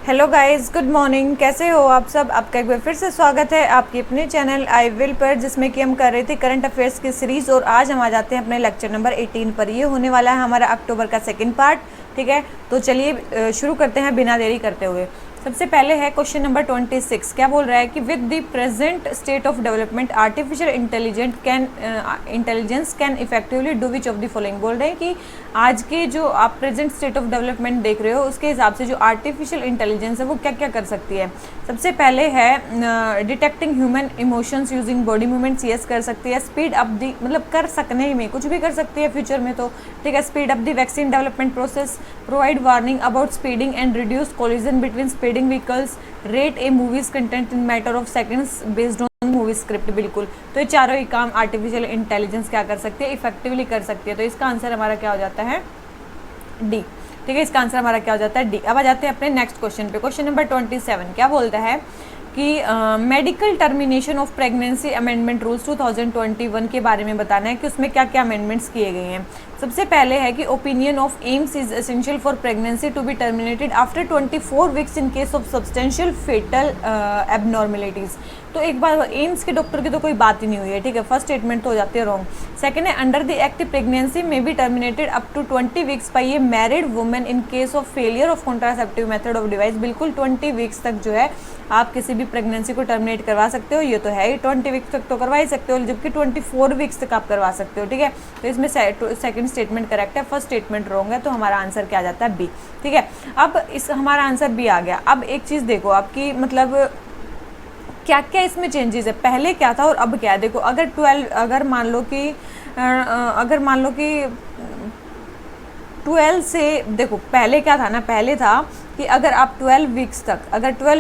Hello guys, good morning. कैसे हो आप सब? आपका एक बार फिर से स्वागत है आपके अपने चैनल आई विल पर, जिसमें कि हम कर रहे थे करंट अफेयर्स की सीरीज़। और आज हम आ जाते हैं अपने लेक्चर नंबर 18 पर। ये होने वाला है हमारा अक्टूबर का सेकंड पार्ट। ठीक है, तो चलिए शुरू करते हैं बिना देरी करते हुए। सबसे पहले है क्वेश्चन नंबर 26। क्या बोल रहा है कि with the present state of development artificial intelligence can effectively do which of the following. बोल रहे हैं कि आज के जो आप प्रेजेंट स्टेट ऑफ डेवलपमेंट देख रहे हो उसके हिसाब से जो आर्टिफिशियल इंटेलिजेंस है वो क्या क्या कर सकती है। सबसे पहले है detecting human emotions using body movements. Yes, कर सकती है। स्पीड अप दी, मतलब कर सकने में कुछ भी कर सकती है फ्यूचर में, तो ठीक है। Speed up the vaccine development process, provide warning about speeding and reduce collision between speeding vehicles, rate A movies content in matter of seconds based on movie script. बिल्कुल, तो ये चारों ही काम आर्टिफिशियल इंटेलिजेंस क्या कर सकती है, इफेक्टिवली कर सकती है। तो इसका आंसर हमारा क्या हो जाता है? डी। ठीक है, इसका आंसर हमारा क्या हो जाता है? डी। अब आ जाते हैं अपने नेक्स्ट क्वेश्चन पे। क्वेश्चन नंबर 27 क्या बोलता है कि medical termination of pregnancy amendment rules 2021 के बारे में बताना है कि उसमें क्या क्या अमेंडमेंट्स किए गए हैं। सबसे पहले है कि opinion of AIIMS is essential for pregnancy to be terminated after 24 weeks in case of substantial fetal abnormalities. तो एक बार एम्स के डॉक्टर की तो कोई बात ही नहीं हुई है। ठीक है, फर्स्ट स्टेटमेंट तो हो जाती है रॉन्ग। सेकंड है अंडर द एक्ट प्रेगनेंसी में be terminated up to 20 weeks by a married women in case of failure of contraceptive method of device. बिल्कुल 20 वीक्स तक जो है आप किसी भी प्रेगनेंसी को टर्मिनेट करवा सकते हो, ये तो है ही। 20 वीक्स तक तो करवा ही सकते हो, जबकि 24 वीक्स तक आप करवा सकते हो। ठीक है, तो इसमें सेकंड स्टेटमेंट करेक्ट है, फर्स्ट स्टेटमेंट रॉन्ग है, तो हमारा आंसर क्या आ जाता है? बी। ठीक है, अब इस हमारा आंसर बी आ गया। अब एक चीज़ देखो आपकी, मतलब क्या क्या इसमें चेंजेस है, पहले क्या था और अब क्या है। देखो अगर मान लो कि 12 से, देखो पहले क्या था ना, पहले था कि अगर आप 12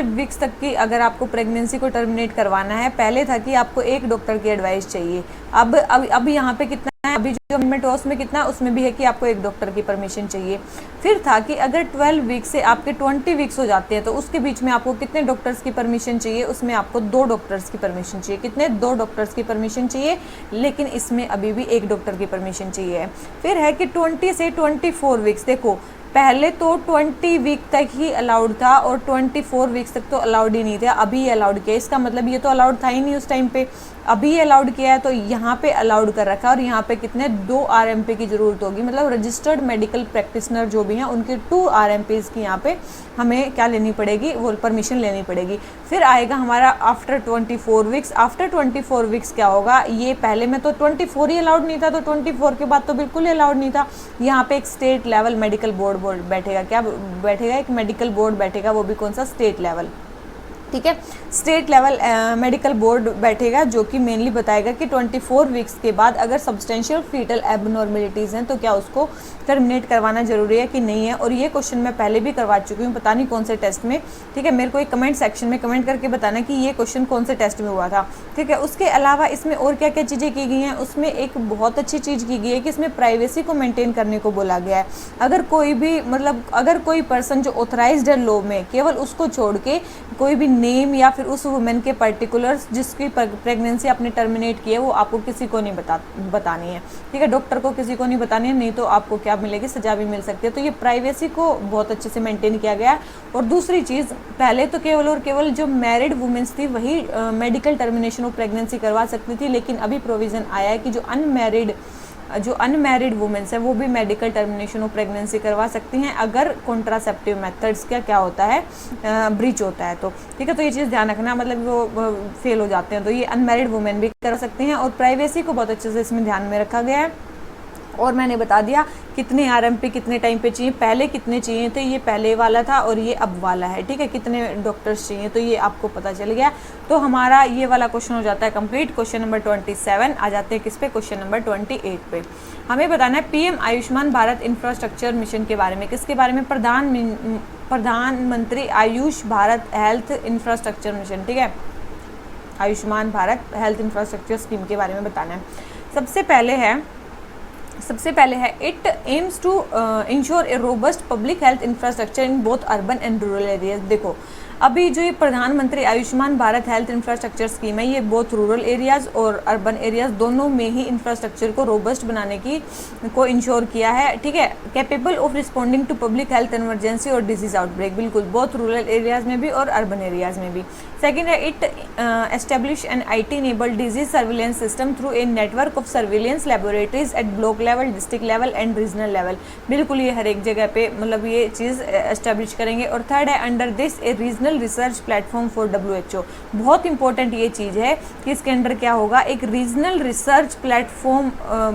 वीक्स तक की अगर आपको प्रेगनेंसी को टर्मिनेट करवाना है, पहले था कि आपको एक डॉक्टर की एडवाइस चाहिए। अब यहाँ पे कितना है, अभी जो अमेंडमेंट हुआ उसमें कितना है, उसमें भी है कि आपको एक डॉक्टर की परमिशन चाहिए। फिर था कि अगर 12 वीक्स से आपके 20 वीक्स हो जाते हैं तो उसके बीच में आपको कितने डॉक्टर्स की परमिशन चाहिए, उसमें आपको 2 डॉक्टर्स की परमिशन चाहिए। कितने? 2 डॉक्टर्स की परमिशन चाहिए, लेकिन इसमें अभी भी एक डॉक्टर की परमिशन चाहिए। फिर है कि 20 से 24 वीक्स, देखो पहले तो 20 वीक तक ही अलाउड था और 24 वीक्स तक तो अलाउड ही नहीं था, अभी ये अलाउड किया। इसका मतलब ये तो अलाउड था ही नहीं उस टाइम पे, अभी ये अलाउड किया है, तो यहाँ पे अलाउड कर रखा है। और यहाँ पे कितने? 2 RMP की ज़रूरत होगी, मतलब रजिस्टर्ड मेडिकल प्रैक्टिशनर जो भी हैं उनके 2 RMPs की यहाँ पे हमें क्या लेनी पड़ेगी, वो परमिशन लेनी पड़ेगी। फिर आएगा हमारा आफ्टर 24 वीक्स। आफ्टर 24 वीक्स क्या होगा, ये पहले में तो 24 ही अलाउड नहीं था, तो 24 के बाद तो बिल्कुल ही अलाउड नहीं था। यहाँ पे एक स्टेट लेवल मेडिकल बोर्ड बैठेगा। क्या बैठेगा? एक मेडिकल बोर्ड बैठेगा, वो भी कौन सा? State level. ठीक है, स्टेट लेवल मेडिकल बोर्ड बैठेगा जो कि मेनली बताएगा कि 24 वीक्स के बाद अगर सब्सटेंशियल फीटल एबनॉर्मेलिटीज़ हैं तो क्या उसको टर्मिनेट करवाना जरूरी है कि नहीं है। और ये क्वेश्चन मैं पहले भी करवा चुकी हूँ, पता नहीं कौन से टेस्ट में। ठीक है, मेरे को एक कमेंट सेक्शन में कमेंट करके बताना कि ये क्वेश्चन कौन से टेस्ट में हुआ था। ठीक है, उसके अलावा इसमें और क्या क्या चीज़ें की गई हैं, उसमें एक बहुत अच्छी चीज़ की गई है कि इसमें प्राइवेसी को मेंटेन करने को बोला गया है। अगर कोई भी, मतलब अगर कोई पर्सन जो ऑथराइज्ड है लॉ में, केवल उसको छोड़ के कोई भी नेम या फिर उस वुमेन के पर्टिकुलर्स जिसकी प्रेगनेंसी आपने टर्मिनेट की है वो आपको किसी को नहीं बतानी है। ठीक है, डॉक्टर को किसी को नहीं बतानी है, नहीं तो आपको क्या मिलेगी? सजा भी मिल सकती है। तो ये प्राइवेसी को बहुत अच्छे से मेंटेन किया गया है। और दूसरी चीज़, पहले तो केवल और केवल जो मैरिड वुमेन्स थी वही मेडिकल टर्मिनेशन ऑफ प्रेगनेंसी करवा सकती थी, लेकिन अभी प्रोविज़न आया है कि जो अनमैरिड वुमेन्स है वो भी मेडिकल टर्मिनेशन ऑफ प्रेगनेंसी करवा सकती हैं अगर कॉन्ट्रासेप्टिव मेथड्स का क्या होता है, ब्रीच होता है। तो ठीक है, तो ये चीज़ ध्यान रखना, मतलब वो फेल हो जाते हैं तो ये अनमैरिड वुमेन भी कर सकती हैं। और प्राइवेसी को बहुत अच्छे से इसमें ध्यान में रखा गया है। और मैंने बता दिया कितने RMP कितने टाइम पे चाहिए, पहले कितने चाहिए थे, ये पहले वाला था और ये अब वाला है। ठीक है, कितने डॉक्टर्स चाहिए, तो ये आपको पता चल गया। तो हमारा ये वाला क्वेश्चन हो जाता है कंप्लीट। Question number 27। आ जाते हैं किस पे? क्वेश्चन नंबर 28 पे। हमें बताना है PM Ayushman Bharat infrastructure mission के बारे में। किसके बारे में? प्रधानमंत्री Ayush Bharat health infrastructure mission. ठीक है, Ayushman Bharat health infrastructure scheme के बारे में बताना है। सबसे पहले है it aims to ensure a robust public health infrastructure in both urban and rural areas. देखो अभी जो ये प्रधानमंत्री Ayushman Bharat health infrastructure scheme है, ये बोथ रूरल एरियाज़ और अर्बन एरियाज़ दोनों में ही इंफ्रास्ट्रक्चर को रोबस्ट बनाने को इंश्योर किया है, ठीक है। Capable of responding to public health emergency और डिजीज आउटब्रेक, बिल्कुल बोथ रूरल एरियाज़ में भी और अर्बन एरियाज़ में भी। सेकेंड है, it establish an IT enabled disease surveillance system through a network of surveillance laboratories at block level, district level and regional level, बिल्कुल ये हर एक जगह पे मतलब ये चीज़ एस्टेब्लिश करेंगे। और थर्ड है, under this A regional research platform for WHO, बहुत इंपॉर्टेंट ये चीज़ है कि इसके अंडर क्या होगा, एक रीजनल रिसर्च प्लेटफॉर्म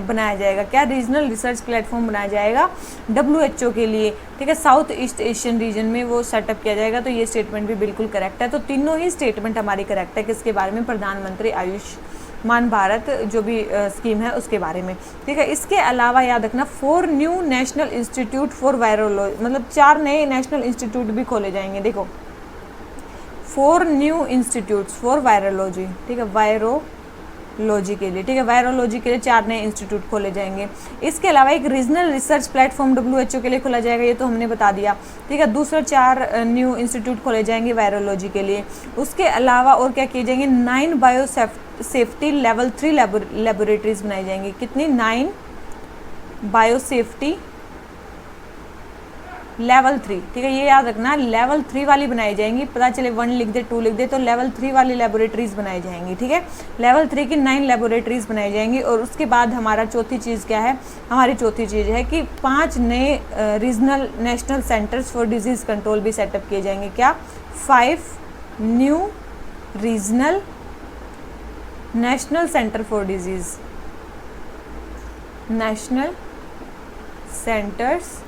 बनाया जाएगा। क्या रीजनल रिसर्च प्लेटफॉर्म बनाया जाएगा WHO के लिए, ठीक है, साउथ ईस्ट एशियन रीजन में वो सेटअप किया जाएगा। तो ये स्टेटमेंट भी बिल्कुल करेक्ट है। तो तीनों ही स्टेटमेंट हमारी करेक्ट है किसके बारे में, प्रधानमंत्री आयुष्मान भारत जो भी स्कीम है उसके बारे में, ठीक है। इसके अलावा याद रखना 4 new national institute for virology, मतलब 4 नए नेशनल इंस्टीट्यूट भी खोले जाएंगे। देखो 4 न्यू इंस्टीट्यूट्स फॉर वायरोलॉजी, ठीक है, वायरोलॉजी के लिए, ठीक है, वायरोलॉजी के लिए 4 नए इंस्टीट्यूट खोले जाएंगे। इसके अलावा एक रीजनल रिसर्च प्लेटफॉर्म WHO के लिए खोला जाएगा, ये तो हमने बता दिया, ठीक है। दूसरा 4 न्यू इंस्टीट्यूट खोले जाएंगे वायरोलॉजी के लिए। उसके अलावा और क्या किए जाएंगे, 9 बायो सेफ्टी लेवल 3 लेबोरेटरीज बनाई जाएंगी। कितनी, 9 बायो सेफ्टी लेवल 3, ठीक है, ये याद रखना, लेवल 3 वाली बनाई जाएंगी। पता चले 1 लिख दे 2 लिख दे तो लेवल 3 वाली लेबोरेटरीज बनाई जाएंगी, ठीक है। लेवल 3 की 9 लेबोरेटरीज बनाई जाएंगी। और उसके बाद हमारा चौथी चीज़ क्या है, हमारी चौथी चीज़ है कि 5 नए regional national centres for disease control भी सेटअप किए जाएंगे। क्या, 5 new regional national centre for disease, national centres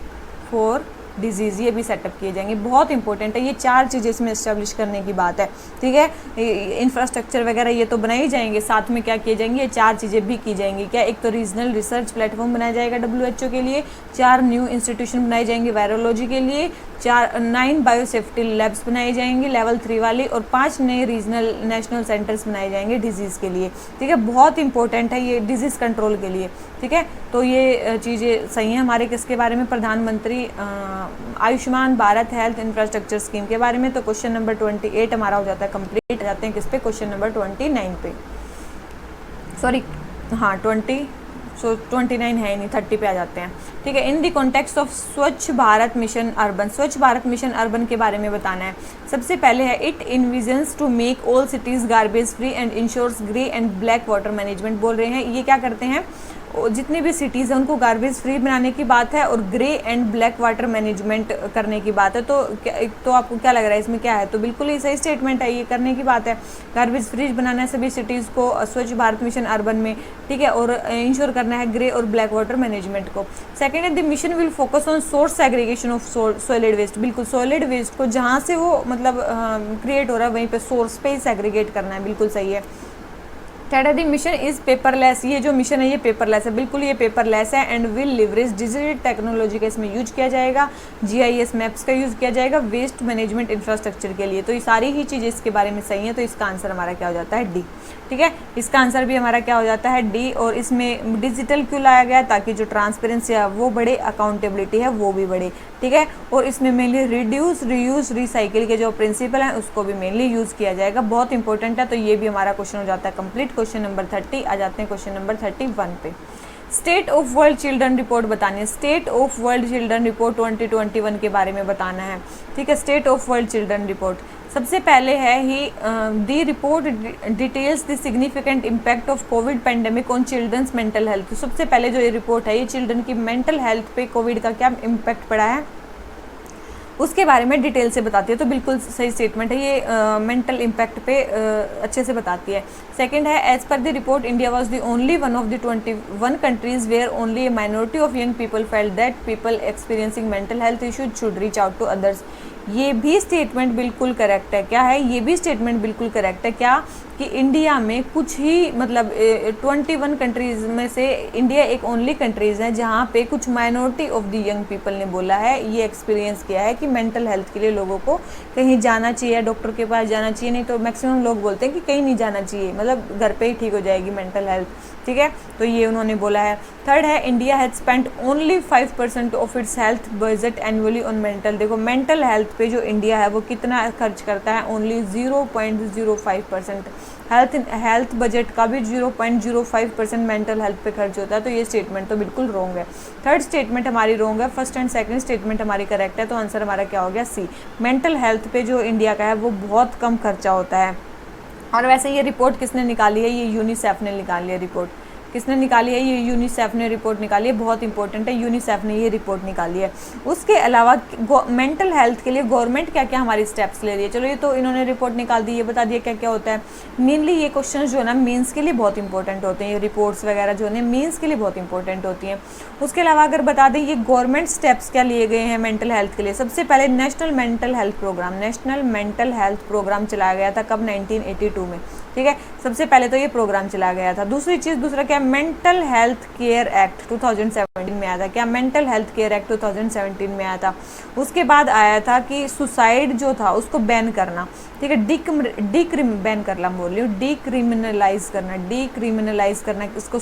for disease, ये भी सेटअप किए जाएंगे। बहुत इंपॉर्टेंट है, ये 4 चीज़ें इसमें एस्टेब्लिश करने की बात है, ठीक है। इंफ्रास्ट्रक्चर वगैरह ये तो बनाए जाएंगे, साथ में क्या किए जाएंगे, ये 4 चीज़ें भी की जाएंगी। क्या, एक तो रीजनल रिसर्च प्लेटफॉर्म बनाया जाएगा WHO के लिए, 4 न्यू इंस्टीट्यूशन बनाए जाएंगे वायरोलॉजी के लिए, 9 बायो सेफ्टी लैब्स बनाई जाएंगी लेवल 3 वाली, और 5 नए रीजनल नेशनल सेंटर्स बनाए जाएंगे डिजीज़ के लिए, ठीक है। बहुत इंपॉर्टेंट है ये डिजीज़ कंट्रोल के लिए, ठीक है। तो ये चीज़ें सही हैं हमारे किसके बारे में, प्रधानमंत्री Ayushman Bharat health infrastructure scheme के बारे में। तो क्वेश्चन नंबर 28 हमारा हो जाता है कंप्लीट। जाते हैं किस पे, क्वेश्चन नंबर 29 पे, सॉरी हाँ 29 है नहीं, 30 पे आ जाते हैं, ठीक है। इन दी कॉन्टेक्स्ट ऑफ स्वच्छ भारत मिशन अर्बन, स्वच्छ भारत मिशन अर्बन के बारे में बताना है। सबसे पहले है, it envisions to make all cities garbage free and ensures grey and black water management. बोल रहे हैं ये क्या करते हैं, जितने भी सिटीज़ हैं उनको गार्बेज फ्री बनाने की बात है और grey and black water management करने की बात है। तो आपको क्या लग रहा है इसमें क्या है, तो बिल्कुल ही सही स्टेटमेंट है, ये करने की बात है। गार्बेज फ्री बनाना है सभी सिटीज़ को स्वच्छ भारत मिशन अर्बन में, ठीक है, और इंश्योर करना है ग्रे और ब्लैक वाटर मैनेजमेंट को। सेकेंड है, the mission will focus on source segregation of solid waste, बिल्कुल सॉलिड वेस्ट को जहाँ से वो मतलब क्रिएट हो रहा है वहीं पे सोर्स पे ही सेग्रीगेट करना है, बिल्कुल सही है। थर्ड है, द मिशन इज़ पेपरलेस, ये जो मिशन है ये पेपरलेस है, बिल्कुल ये पेपरलेस है। And will leverage digital technology का इसमें यूज किया जाएगा, GIS मैप्स का यूज़ किया जाएगा वेस्ट मैनेजमेंट इंफ्रास्ट्रक्चर के लिए। तो ये सारी ही चीज़ें इसके बारे में सही है, तो इसका आंसर हमारा क्या हो जाता है, D, ठीक है। इसका आंसर भी हमारा क्या हो जाता है, D। और इसमें डिजिटल क्यों लाया गया, ताकि जो ट्रांसपेरेंसी है वो बढ़े, अकाउंटेबिलिटी है वो भी बढ़े, ठीक है। और इसमें मेनली रिड्यूस, रीयूज, रिसाइकिल के जो प्रिंसिपल हैं उसको भी मेनली यूज़ किया जाएगा, बहुत इंपॉर्टेंट है। तो ये भी हमारा क्वेश्चन हो जाता है कंप्लीट। क्वेश्चन नंबर 30 आ जाते हैं क्वेश्चन नंबर 31 पे। State of world children report बतानी है, state of world children report 2021 के बारे में बताना है, ठीक है। State of world children report सबसे पहले है ही the report details the significant impact of COVID pandemic on children's mental health. तो सबसे पहले जो ये रिपोर्ट है ये चिल्ड्रन की मेंटल हेल्थ पे कोविड का क्या इम्पैक्ट पड़ा है उसके बारे में डिटेल से बताती है। तो बिल्कुल सही स्टेटमेंट है ये, मेंटल इम्पैक्ट पे अच्छे से बताती है। सेकंड है, as per the report India was the only one of the 21 countries where only a minority of young people felt that people experiencing mental health issues should reach out to others. ये भी statement बिल्कुल correct है। क्या है, ये भी statement बिल्कुल correct है। क्या कि इंडिया में कुछ ही मतलब 21 कंट्रीज़ में से इंडिया एक ओनली कंट्रीज़ है जहाँ पे कुछ minority of the young people ने बोला है, ये एक्सपीरियंस किया है कि मेंटल हेल्थ के लिए लोगों को कहीं जाना चाहिए, डॉक्टर के पास जाना चाहिए। नहीं तो मैक्सिमम लोग बोलते हैं कि कहीं नहीं जाना चाहिए, मतलब घर पे ही ठीक हो जाएगी मेंटल हेल्थ, ठीक है। तो ये उन्होंने बोला है। थर्ड है, India has spent only 5% of its health budget annually on mental. देखो मेंटल हेल्थ हेल्थ पे जो इंडिया है वो कितना खर्च करता है, ओनली 0.05%। हेल्थ बजट का भी 0.05% मेंटल हेल्थ पे खर्च होता है, तो ये स्टेटमेंट तो बिल्कुल रॉन्ग है। थर्ड स्टेटमेंट हमारी रॉन्ग है, फर्स्ट एंड सेकंड स्टेटमेंट हमारी करेक्ट है, तो आंसर हमारा क्या हो गया, सी। मेंटल हेल्थ पे जो इंडिया का है वो बहुत कम खर्चा होता है। और वैसे ये रिपोर्ट किसने निकाली है, ये यूनिसेफ ने निकाली है रिपोर्ट। किसने निकाली है, ये यूनिसेफ ने रिपोर्ट निकाली है, बहुत इंपॉर्टेंट है, यूनिसेफ ने ये रिपोर्ट निकाली है। उसके अलावा मेंटल हेल्थ के लिए गवर्नमेंट क्या क्या हमारी स्टेप्स ले रही है, चलो ये तो इन्होंने रिपोर्ट निकाल दी, ये बता दिया क्या क्या होता है। मेनली ये क्वेश्चन जो है ना मेंस के लिए बहुत इंपॉर्टेंट होते हैं, ये रिपोर्ट्स वगैरह जो है मेंस के लिए बहुत इंपॉर्टेंट होती हैं। उसके अलावा अगर बता दें ये गवर्नमेंट स्टेप्स क्या लिए गए हैं मेंटल हेल्थ के लिए, सबसे पहले नेशनल मेंटल हेल्थ प्रोग्राम चलाया गया था, कब, 1982 में, ठीक है। सबसे पहले तो ये प्रोग्राम चलाया गया था। दूसरा क्या, मेंटल हेल्थ केयर एक्ट 2017 में आया था, क्या, मेंटल हेल्थ केयर एक्ट 2017 में आया था। उसके बाद आया था कि सुसाइड जो था उसको बैन करना, ठीक है, डिक्रिमिनलाइज करना इसको,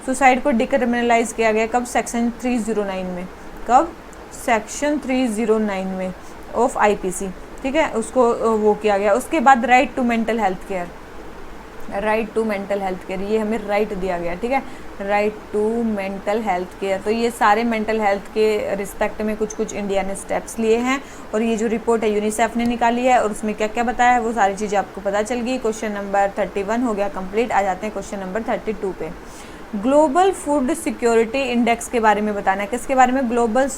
सुसाइड को डिक्रिमिनलाइज किया गया, कब, सेक्शन 309 में, कब, सेक्शन 309 में ऑफ IPC, ठीक है, उसको वो किया गया। उसके बाद right to mental health care, ये हमें राइट दिया गया, ठीक है, right to mental health care. तो ये सारे मेंटल हेल्थ के रिस्पेक्ट में कुछ कुछ इंडिया ने स्टेप्स लिए हैं, और ये जो रिपोर्ट है यूनिसेफ ने निकाली है, और उसमें क्या क्या बताया है वो सारी चीज़ें आपको पता चल गई। क्वेश्चन नंबर 31 हो गया कंप्लीट। आ जाते हैं क्वेश्चन नंबर 32 पे। ग्लोबल फूड सिक्योरिटी इंडेक्स के बारे में बताना है, किसके बारे में, ग्लोबल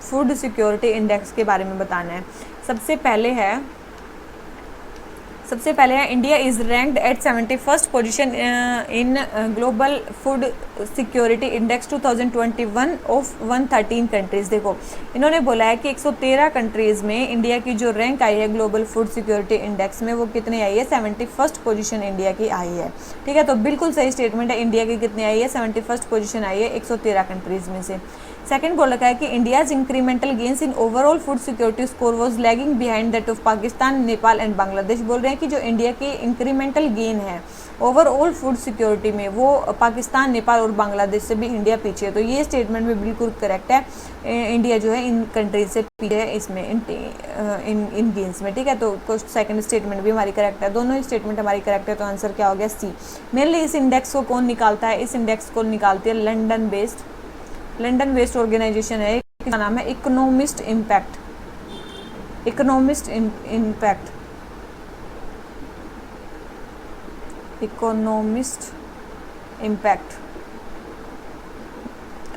फूड सिक्योरिटी इंडेक्स के बारे में बताना है। सबसे पहले है India is ranked at 71st position in global food security index 2021 of 113 countries. देखो इन्होंने बोला है कि 113 कंट्रीज़ में इंडिया की जो रैंक आई है ग्लोबल फूड सिक्योरिटी इंडेक्स में, वो कितनी आई है, 71st पोजीशन इंडिया की आई है, ठीक है। तो बिल्कुल सही स्टेटमेंट है, इंडिया की कितनी आई है, 71st पोजीशन आई है 113 कंट्रीज़ में से। सेकंड बोल रखा है कि India's incremental gains in overall food security score was lagging behind that of Pakistan, Nepal and Bangladesh. बोल रहे हैं कि जो इंडिया की इंक्रीमेंटल गेन है ओवरऑल फूड सिक्योरिटी में, वो पाकिस्तान, नेपाल और बांग्लादेश से भी इंडिया पीछे है। तो ये स्टेटमेंट भी बिल्कुल करेक्ट है, इंडिया जो है इन कंट्रीज से पीछे है इसमें, इन गेन्स में, ठीक है। तो सेकंड स्टेटमेंट भी हमारी करेक्ट है, दोनों ही स्टेटमेंट हमारी करेक्ट है, तो आंसर क्या हो गया, सी। मेनली इस इंडेक्स को कौन निकालता है, इस इंडेक्स को निकालती है लंदन बेस्ड ऑर्गेनाइजेशन है, इसका नाम है इकोनॉमिस्ट इम्पैक्ट।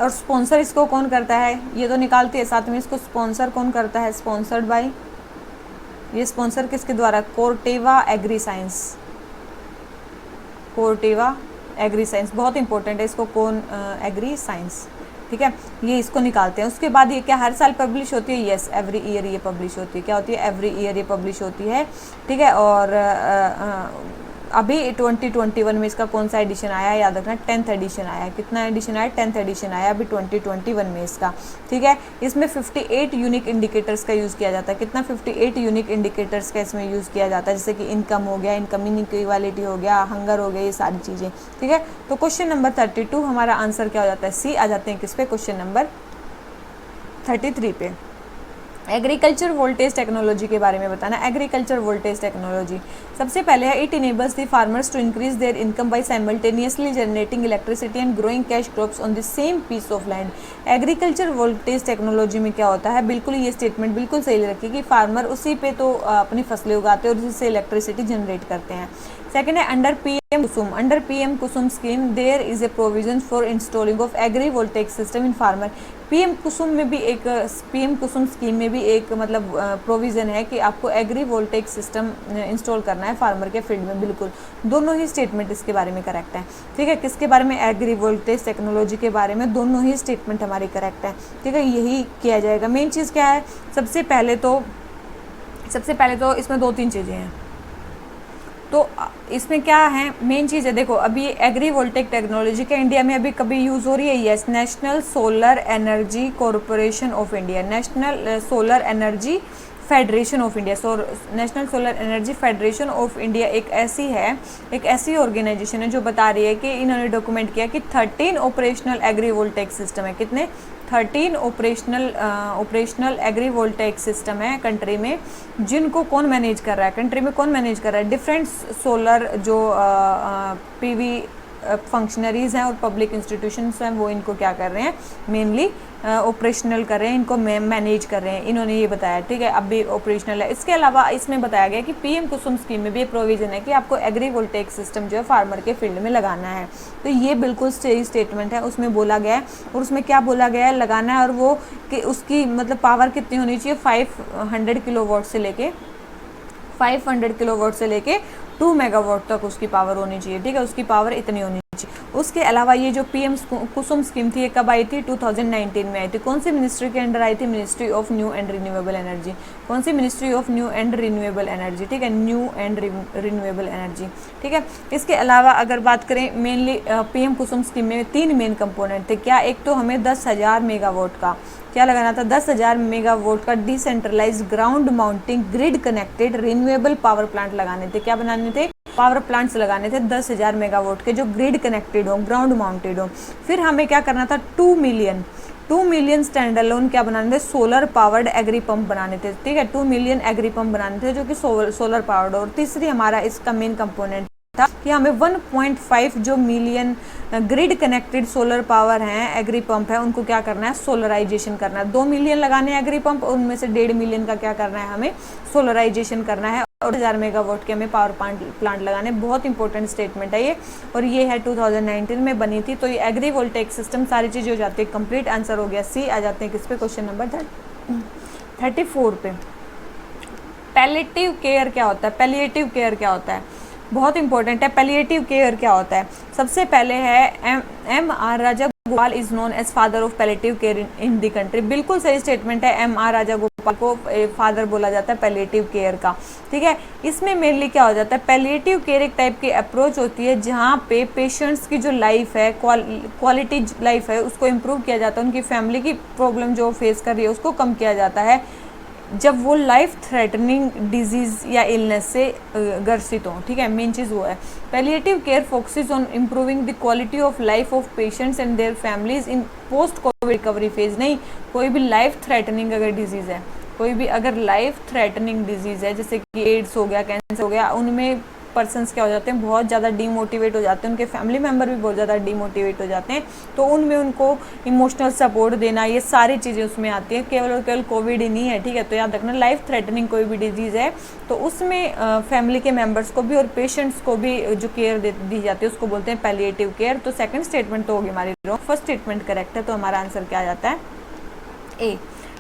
और स्पॉन्सर इसको कौन करता है, ये तो निकालती है, साथ में इसको स्पॉन्सर कौन करता है, स्पॉन्सर्ड बाय, ये स्पॉन्सर किसके द्वारा, कोर्टेवा एग्री साइंस, बहुत इंपॉर्टेंट है, इसको कौन, एग्री साइंस, ठीक है, ये इसको निकालते हैं। उसके बाद ये क्या हर साल पब्लिश होती है, यस, एवरी ईयर ये पब्लिश होती है, क्या होती है, एवरी ईयर ये पब्लिश होती है, ठीक है। और अभी 2021 में इसका कौन सा एडिशन आया है, याद रखना 10th एडिशन आया है, कितना एडिशन आया, 10th एडिशन आया अभी 2021 में इसका, ठीक है। इसमें 58 यूनिक इंडिकेटर्स का यूज़ किया जाता है, कितना, 58 यूनिक इंडिकेटर्स का इसमें यूज़ किया जाता है, जैसे कि इनकम हो गया, इनकम इनइक्वालिटी हो गया, हंगर हो गया, ये सारी चीज़ें, ठीक है। तो क्वेश्चन नंबर 32 हमारा आंसर क्या हो जाता है, सी। आ जाते हैं किस पे, क्वेश्चन नंबर 33 पे। एग्रीकल्चर वोल्टेज टेक्नोलॉजी के बारे में बताना। एग्रीकल्चर वोल्टेज टेक्नोलॉजी सबसे पहले है, it enables the farmers to increase their income by simultaneously generating electricity and growing cash crops on the same piece of land. Agriculture voltage technology में क्या होता है, बिल्कुल ये स्टेटमेंट बिल्कुल सही रखी कि फार्मर उसी पे तो अपनी फसलें उगाते हैं और उसी से इलेक्ट्रिसिटी जनरेट करते हैं। सेकेंड है, under PM Kusum scheme there is a provision for installing of agrivoltaic system in farmer. PM Kusum scheme में भी एक मतलब प्रोविज़न है कि आपको एग्री वोल्टेक सिस्टम इंस्टॉल करना है फार्मर के फील्ड में, बिल्कुल दोनों ही स्टेटमेंट इसके बारे में करेक्ट है, ठीक है। किसके बारे में, एग्री वोल्टेज टेक्नोलॉजी के बारे में, दोनों ही स्टेटमेंट हमारी करेक्ट है, ठीक है। यही किया जाएगा। मेन चीज़ क्या है, सबसे पहले तो इसमें 2-3 चीज़ें हैं। तो इसमें क्या है, मेन चीज़ है, देखो अभी एग्री वोल्टेक टेक्नोलॉजी का इंडिया में अभी कभी यूज़ हो रही है, yes, national solar energy corporation of India, national solar energy federation of India, national solar energy federation of India एक ऐसी ऑर्गेनाइजेशन है जो बता रही है कि इन्होंने डॉक्यूमेंट किया कि 13 ऑपरेशनल एग्री वोल्टेक सिस्टम है, कितने, 13 ऑपरेशनल एग्री वोल्टेक सिस्टम है कंट्री में, जिनको कौन मैनेज कर रहा है, कंट्री में कौन मैनेज कर रहा है, डिफरेंट सोलर जो पीवी फंक्शनरीज हैं और पब्लिक इंस्टीट्यूशंस हैं, वो इनको क्या कर रहे हैं, मेनली ऑपरेशनल कर रहे हैं, इनको मैनेज कर रहे हैं, इन्होंने ये बताया, ठीक है, अब भी ऑपरेशनल है। इसके अलावा इसमें बताया गया कि पीएम कुसुम स्कीम में भी एक प्रोविजन है कि आपको एग्री वोल्टेक सिस्टम जो है फार्मर के फील्ड में लगाना है। तो ये बिल्कुल सही स्टेटमेंट है, उसमें बोला गया है, और उसमें क्या बोला गया है, लगाना है, और वो कि उसकी मतलब पावर कितनी होनी चाहिए, 500 किलोवाट से लेके 2 मेगावाट तक उसकी पावर होनी चाहिए, ठीक है, उसकी पावर इतनी होनी चाहिए। उसके अलावा ये जो पीएम कुसुम स्कीम थी, ये कब आई थी, 2019 में आई थी। कौन सी मिनिस्ट्री के अंडर आई थी, ministry of new and renewable energy. कौन सी, ministry of new and renewable energy, ठीक है, न्यू एंड रिन्यूएबल एनर्जी, ठीक है। इसके अलावा अगर बात करें मेनली पीएम कुसुम स्कीम में 3 मेन कंपोनेंट थे, क्या, एक तो हमें 10,000 मेगावाट का क्या लगाना था, 10,000 मेगावाट का decentralise ground mounting grid connected renewable power plant लगाने थे। क्या बनाने थे, पावर प्लांट्स लगाने थे 10,000 मेगावाट के, जो ग्रिड कनेक्टेड हो, ग्राउंड माउंटेड हो। फिर हमें क्या करना था, 2 मिलियन स्टैंड अलोन क्या बनाने थे, सोलर पावर्ड एग्री पंप बनाने थे, ठीक है, 2 मिलियन एग्री पंप बनाने थे जो कि सोलर पावर्ड। और तीसरी हमारा इसका मेन कंपोनेंट था कि हमें 1.5 जो million grid connected solar power हैं, एग्री पंप है, उनको क्या करना है, सोलराइजेशन करना है। 2 मिलियन लगाने हैं एग्री पंप, उनमें से 1.5 मिलियन का क्या करना है, हमें सोलराइजेशन करना है, और 1000 मेगावाट के हमें पावर प्लांट लगाने। बहुत इंपॉर्टेंट स्टेटमेंट है ये, और ये है 2019 में बनी थी। तो ये एग्री वोल्टेक सिस्टम सारी चीज़ें हो जाती है कंप्लीट। आंसर हो गया सी। आ जाते हैं किस पे, क्वेश्चन नंबर 34 पे। पैलिएटिव केयर क्या होता है, पैलिएटिव केयर क्या होता है, बहुत इंपॉर्टेंट है। पैलिएटिव केयर क्या होता है, सबसे पहले है M.R. Rajagopal is known as father of palliative care in the country. बिल्कुल सही स्टेटमेंट है, M.R. राजा गोपाल को फादर बोला जाता है पैलिएटिव केयर का, ठीक है। इसमें मेनली क्या हो जाता है, पैलिएटिव केयर एक टाइप की अप्रोच होती है जहाँ पे पेशेंट्स की जो लाइफ है, क्वालिटी लाइफ है, उसको इम्प्रूव किया जाता है, उनकी फैमिली की प्रॉब्लम जो फेस कर रही है उसको कम किया जाता है जब वो लाइफ थ्रेटनिंग डिजीज़ या इलनेस से ग्रसित हों, ठीक है, मेन चीज़ वो है। Palliative care focuses on improving the quality of life of patients and their families in post Covid recovery phase. नहीं, कोई भी लाइफ थ्रेटनिंग अगर डिजीज़ है, कोई भी अगर लाइफ थ्रेटनिंग डिजीज़ है, जैसे कि एड्स हो गया, कैंसर हो गया, उनमें पर्सन्स क्या हो जाते हैं, बहुत ज़्यादा डीमोटिवेट हो जाते हैं, उनके फैमिली मेम्बर भी बहुत ज़्यादा डीमोटिवेट हो जाते हैं, तो उनमें उनको इमोशनल सपोर्ट देना, ये सारी चीज़ें उसमें आती हैं। केवल और केवल कोविड ही नहीं है, ठीक है, तो याद रखना लाइफ थ्रेटनिंग कोई भी डिजीज़ है तो उसमें फैमिली के मेम्बर्स को भी और पेशेंट्स को भी जो केयर दी जाती है उसको बोलते हैं पैलिएटिव केयर। तो सेकेंड स्टेटमेंट तो होगी हमारी रॉन्ग, फर्स्ट स्टेटमेंट करेक्ट है, तो हमारा आंसर क्या आ जाता है, ए,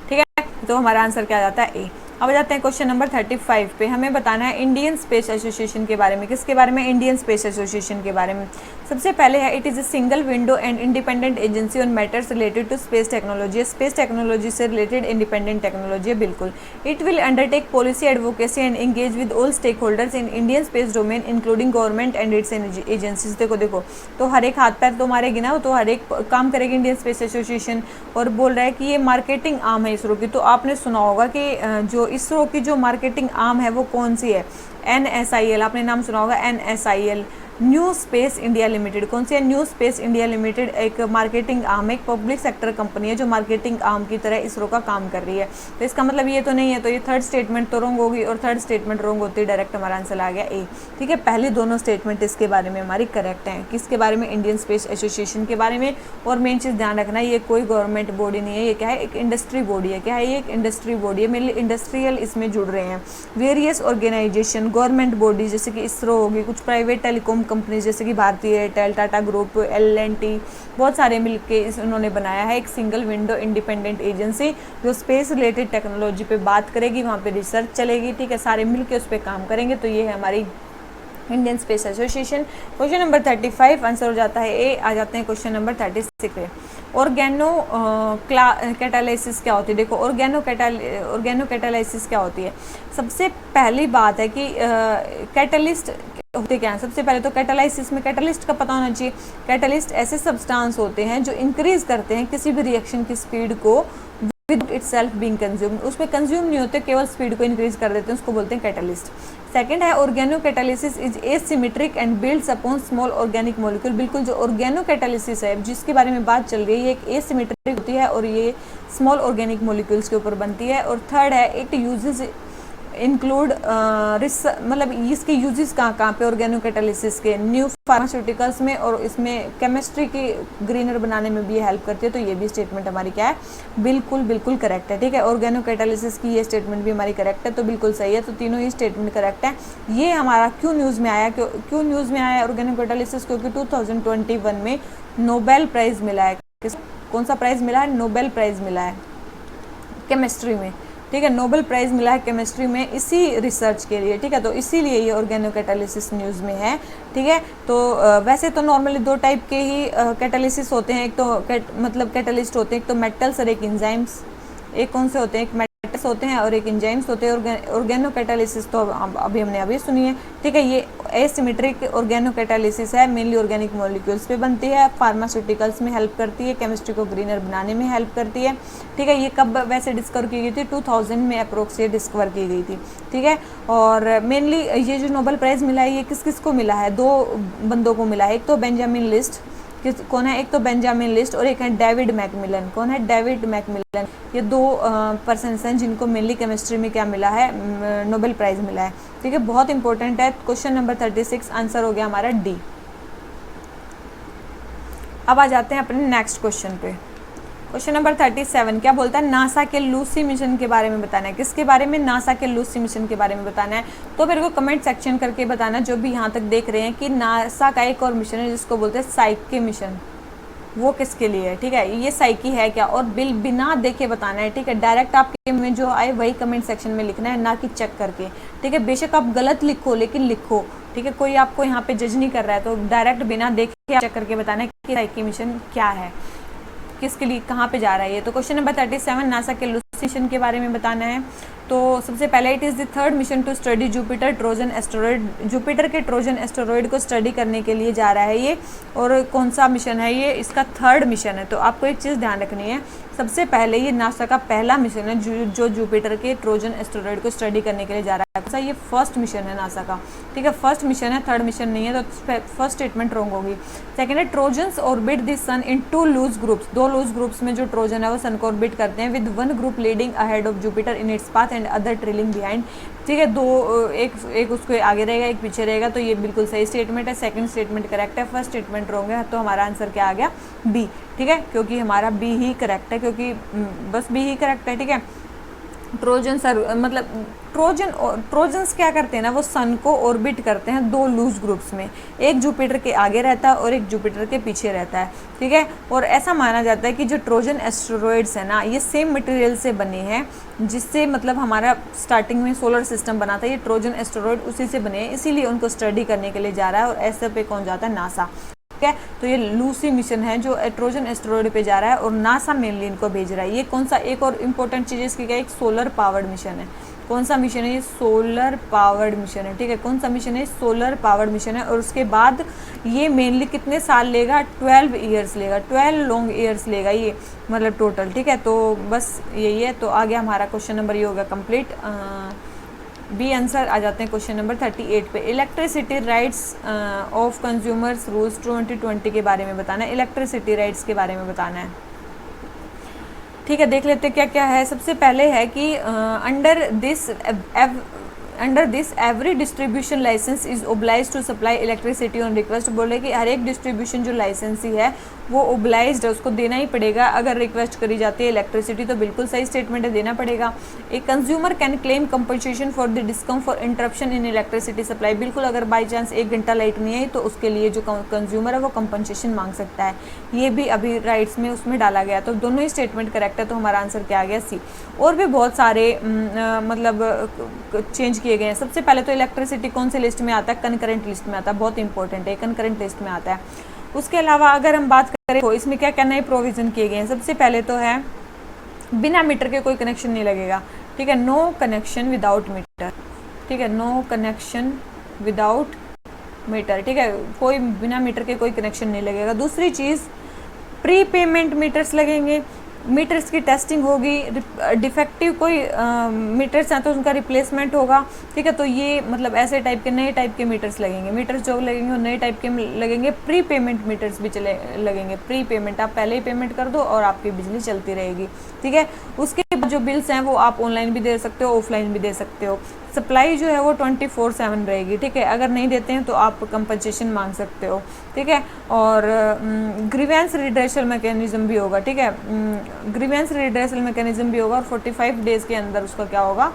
ठीक है, तो हमारा आंसर क्या आ जाता है, ए। अब जाते हैं क्वेश्चन नंबर 35 पे। हमें बताना है इंडियन स्पेस एसोसिएशन के बारे में। किसके बारे में, इंडियन स्पेस एसोसिएशन के बारे में। सबसे पहले है, it is a single window and independent agency on matters related to space technology. Space technology से रिलेटेड इंडिपेंडेंट टेक्नोलॉजी है, बिल्कुल। It will undertake policy advocacy and engage with all stakeholders in Indian space domain including government and its agencies. देखो तो हर एक हाथ पैर तो मारेगी ना, तो हर एक काम करेगी इंडियन स्पेस एसोसिएशन। और बोल रहा है कि ये मार्केटिंग आर्म है इसरो की। तो आपने सुना होगा कि जो इसरो की जो मार्केटिंग आर्म है वो कौन सी है, NSIL, आपने नाम सुना होगा, NSIL, new space India limited. कौन सी है, न्यू स्पेस इंडिया लिमिटेड, एक मार्केटिंग आर्म, एक पब्लिक सेक्टर कंपनी है जो मार्केटिंग आर्म की तरह इसरो का काम कर रही है। तो इसका मतलब ये तो नहीं है, तो ये थर्ड स्टेटमेंट तो रॉन्ग होगी, और थर्ड स्टेटमेंट रॉन्ग होती है, डायरेक्ट हमारा आंसर आ गया ए, ठीक है। पहले दोनों स्टेटमेंट इसके बारे में हमारी करेक्ट हैं। किसके बारे में, इंडियन स्पेस एसोसिएशन के बारे में। और मेन चीज़ ध्यान रखना, ये कोई गवर्नमेंट बॉडी नहीं है, ये क्या है, एक इंडस्ट्री बॉडी है। क्या है, ये एक इंडस्ट्री बॉडी है, मेनली इंडस्ट्रियल इसमें जुड़ रहे हैं। वेरियस ऑर्गेनाइजेशन, गवर्नमेंट बॉडी जैसे कि इसरो होगी, कुछ प्राइवेट टेलीकॉम कंपनी जैसे कि भारतीय एयरटेल, टाटा ग्रुप, L&T, बहुत सारे मिलके उन्होंने बनाया है एक सिंगल विंडो इंडिपेंडेंट एजेंसी जो स्पेस रिलेटेड टेक्नोलॉजी पे बात करेगी, वहाँ पे रिसर्च चलेगी, ठीक है, सारे मिलके उस पर काम करेंगे। तो ये है हमारी Indian space association. Question number 35 answer हो जाता है ए। आ जाते हैं क्वेश्चन नंबर 36 पे। ऑर्गेनो कैटालिसिस क्या होती है। देखो ऑर्गेनो कैटालिसिस क्या होती है। सबसे पहली बात है कि कैटलिस्ट होते क्या हैं। सबसे पहले तो कैटालिसिस में कैटलिस्ट का पता होना चाहिए। कैटलिस्ट ऐसे सब्सटेंस होते हैं जो इंक्रीज करते हैं किसी भी रिएक्शन की स्पीड को with it self being consume, उसमें कंज्यूम नहीं होते, केवल स्पीड को इंक्रीज कर देते हैं, उसको बोलते हैं कैटलिस्ट। सेकंड है organocatalysis is asymmetric and builds upon small organic molecule. बिल्कुल जो ऑर्गेनो कैटालिसिस है जिसके बारे में बात चल रही है, ये एक एसिमेट्रिक होती है और ये स्मॉल ऑर्गेनिक मॉलिक्यूल्स के ऊपर बनती है। और थर्ड है इट यूजेस इंक्लूड मतलब इसके यूजेस कहाँ पे ऑर्गेनो कैटालिसिस के, न्यू फार्मास्यूटिकल्स में, और इसमें केमिस्ट्री की ग्रीनर बनाने में भी ये हेल्प करती है। तो ये भी स्टेटमेंट हमारी क्या है, बिल्कुल करेक्ट है। ठीक है, ऑर्गेनो कैटालिसिस की ये स्टेटमेंट भी हमारी करेक्ट है, तो बिल्कुल सही है। तो तीनों ही स्टेटमेंट करेक्ट है। ये हमारा क्यों न्यूज़ में आया, क्यों न्यूज़ में आया ऑर्गेनो कैटालिसिस, क्योंकि 2021 में नोबेल प्राइज़ मिला है। कौन सा प्राइज़ मिला है, नोबेल प्राइज़ मिला है केमिस्ट्री में। ठीक है, नोबेल प्राइज़ मिला है केमिस्ट्री में इसी रिसर्च के लिए। ठीक है, तो इसीलिए ये ऑर्गेनो कैटालिसिस न्यूज़ में है। ठीक है, तो वैसे तो नॉर्मली दो टाइप के ही कैटालिसिस होते हैं, एक तो मतलब कैटालिस्ट होते हैं, एक तो मेटल्स और एक इंजाइम्स। एक कौन से होते हैं, एक मेटल्स होते हैं और एक इंजाइम्स होते हैं। ऑर्गेनो कैटालिसिस तो अभी हमने अभी सुनी है। ठीक है, ये एसिमेट्रिक ऑर्गेनो कैटालिसिस है, मेनली ऑर्गेनिक मॉलिक्यूल्स पे बनती है, फार्मास्यूटिकल्स में हेल्प करती है, केमिस्ट्री को ग्रीनर बनाने में हेल्प करती है। ठीक है, ये कब वैसे डिस्कवर की गई थी, 2000 में अप्रोक्स ये डिस्कवर की गई थी। ठीक है, और मेनली ये जो नोबेल प्राइज़ मिला है ये किस किस को मिला है, दो बंदों को मिला है। एक तो बेंजामिन लिस्ट, कौन है, एक तो बेंजामिन लिस्ट और एक है डेविड मैकमिलन। कौन है, डेविड मैकमिलन। ये दो पर्सन्स हैं जिनको मेनली केमिस्ट्री में क्या मिला है, नोबेल प्राइज़ मिला है। ठीक है, बहुत इंपॉर्टेंट है। क्वेश्चन नंबर 36 आंसर हो गया हमारा डी। अब आ जाते हैं अपने नेक्स्ट क्वेश्चन पे। क्वेश्चन नंबर 37 क्या बोलता है, नासा के लूसी मिशन के बारे में बताना है। किसके बारे में, नासा के लूसी मिशन के बारे में बताना है। तो मेरे को कमेंट सेक्शन करके बताना जो भी यहाँ तक देख रहे हैं कि नासा का एक और मिशन है जिसको बोलते हैं साइकी मिशन, वो किसके लिए है। ठीक है, ये साइकी है क्या, और बिना देखे बताना है। ठीक है, डायरेक्ट आपके में जो आए वही कमेंट सेक्शन में लिखना है, ना कि चेक करके। ठीक है, बेशक आप गलत लिखो लेकिन लिखो। ठीक है, कोई आपको यहाँ पे जज नहीं कर रहा है, तो डायरेक्ट बिना देखे चेक करके बताना है कि साइकी मिशन क्या है, किसके लिए, कहाँ पे जा रहा है ये। तो क्वेश्चन नंबर 37 नासा के लूसी मिशन के बारे में बताना है। तो सबसे पहले it is the third mission to study Jupiter Trojan asteroid. Jupiter के ट्रोजन एस्टेरॉयड को स्टडी करने के लिए जा रहा है ये, और कौन सा मिशन है ये, इसका थर्ड मिशन है। तो आपको एक चीज़ ध्यान रखनी है, सबसे पहले ये नासा का पहला मिशन है जो जुपिटर के ट्रोजन एस्टेरॉयड को स्टडी करने के लिए जा रहा है। ऐसा ये फर्स्ट मिशन है नासा का। ठीक है, फर्स्ट मिशन है, थर्ड मिशन नहीं है, तो फर्स्ट स्टेटमेंट रॉन्ग होगी। सेकेंड है Trojans orbit the sun in 2 loose groups. 2 loose groups में जो ट्रोजन है वो सन को ऑर्बिट करते हैं, with 1 group leading ahead of Jupiter in its path and other trailing behind. ठीक है, एक उसको आगे रहेगा, एक पीछे रहेगा। तो ये बिल्कुल सही स्टेटमेंट है, सेकंड स्टेटमेंट करेक्ट है, फर्स्ट स्टेटमेंट रॉन्ग है। तो हमारा आंसर क्या आ गया, बी। ठीक है, क्योंकि हमारा बी ही करेक्ट है, क्योंकि बस बी ही करेक्ट है। ठीक है, ट्रोजन मतलब ट्रोजन्स क्या करते हैं ना, वो सन को ऑर्बिट करते हैं 2 लूज ग्रुप्स में, एक जुपिटर के आगे रहता है और एक जुपिटर के पीछे रहता है। ठीक है, और ऐसा माना जाता है कि जो ट्रोजन एस्टेरॉयड्स है ना, ये सेम मटेरियल से बने हैं जिससे मतलब हमारा स्टार्टिंग में सोलर सिस्टम बना था, ये ट्रोजन एस्टेरॉयड उसी से बने हैं, इसीलिए उनको स्टडी करने के लिए जा रहा है। और ऐसे पे कौन जाता है, नासा। ठीक है, तो ये लूसी मिशन है जो ट्रोजन एस्टेरॉयड पे जा रहा है, और नासा मेनली इनको भेज रहा है। ये कौन सा, एक और इम्पोर्टेंट चीज़ इसकी क्या है, एक सोलर पावर्ड मिशन है। कौन सा मिशन है ये, सोलर पावर्ड मिशन है। ठीक है, कौन सा मिशन है, सोलर पावर्ड मिशन है। और उसके बाद ये मेनली कितने साल लेगा, 12 ईयर्स लेगा, 12 लॉन्ग ईयर्स लेगा ये, मतलब टोटल। ठीक है, तो बस यही है। तो आ गया हमारा क्वेश्चन नंबर, ये होगा कंप्लीट। बी आंसर आ जाते हैं क्वेश्चन नंबर 38 पे। Electricity rights of consumers rules 2020 के बारे में बताना है, इलेक्ट्रिसिटी राइट्स के बारे में बताना है। ठीक है, देख लेते हैं क्या क्या है। सबसे पहले है कि under this every distribution licence is oblige to supply electricity on request. बोले कि हर एक डिस्ट्रीब्यूशन जो लाइसेंसी है वो ओब्लाइज्ड है, उसको देना ही पड़ेगा अगर रिक्वेस्ट करी जाती है इलेक्ट्रिसिटी। तो बिल्कुल सही स्टेटमेंट है, देना पड़ेगा। A consumer can claim compensation for the discom for interruption in electricity supply. बिल्कुल अगर बाई चांस 1 घंटा लाइट नहीं आई तो उसके लिए जो कंज्यूमर है वो कंपनसेशन मांग सकता है। ये भी अभी राइट्स में उसमें डाला गया, तो दोनों ही स्टेटमेंट करेक्ट है। तो हमारा आंसर क्या आ गया, सी। और भी बहुत सारे मतलब चेंज किए गए हैं। सबसे पहले तो इलेक्ट्रिसिटी कौन से लिस्ट में आता है, कनकरेंट लिस्ट में आता है, बहुत इंपॉर्टेंट है, कनकरेंट लिस्ट में आता है। उसके अलावा अगर हम बात करें तो इसमें क्या क्या नए प्रोविजन किए गए हैं। सबसे पहले तो है बिना मीटर के कोई कनेक्शन नहीं लगेगा। ठीक है, नो कनेक्शन विदाउट मीटर। ठीक है, नो कनेक्शन विदाउट मीटर। ठीक है, कोई बिना मीटर के कोई कनेक्शन नहीं लगेगा। दूसरी चीज़ प्री पेमेंट मीटर्स लगेंगे। मीटर्स की टेस्टिंग होगी, डिफेक्टिव कोई मीटर्स हैं तो उनका रिप्लेसमेंट होगा, ठीक है। तो ये मतलब ऐसे टाइप के नए टाइप के मीटर्स लगेंगे, मीटर्स जो लगेंगे वो नए टाइप के लगेंगे। प्री पेमेंट मीटर्स भी चले लगेंगे, प्री पेमेंट, आप पहले ही पेमेंट कर दो और आपकी बिजली चलती रहेगी, ठीक है। उसके बाद जो बिल्स हैं वो आप ऑनलाइन भी दे सकते हो, ऑफलाइन भी दे सकते हो। सप्लाई जो है वो 24/7 रहेगी, ठीक है। अगर नहीं देते हैं तो आप कंपनसेशन मांग सकते हो, ठीक है। और ग्रीवेंस रिड्रेसल मैकेनिज्म भी होगा, ठीक है। ग्रीवेंस रिड्रेसल मैकेनिज्म भी होगा और 45 डेज़ के अंदर उसका क्या होगा,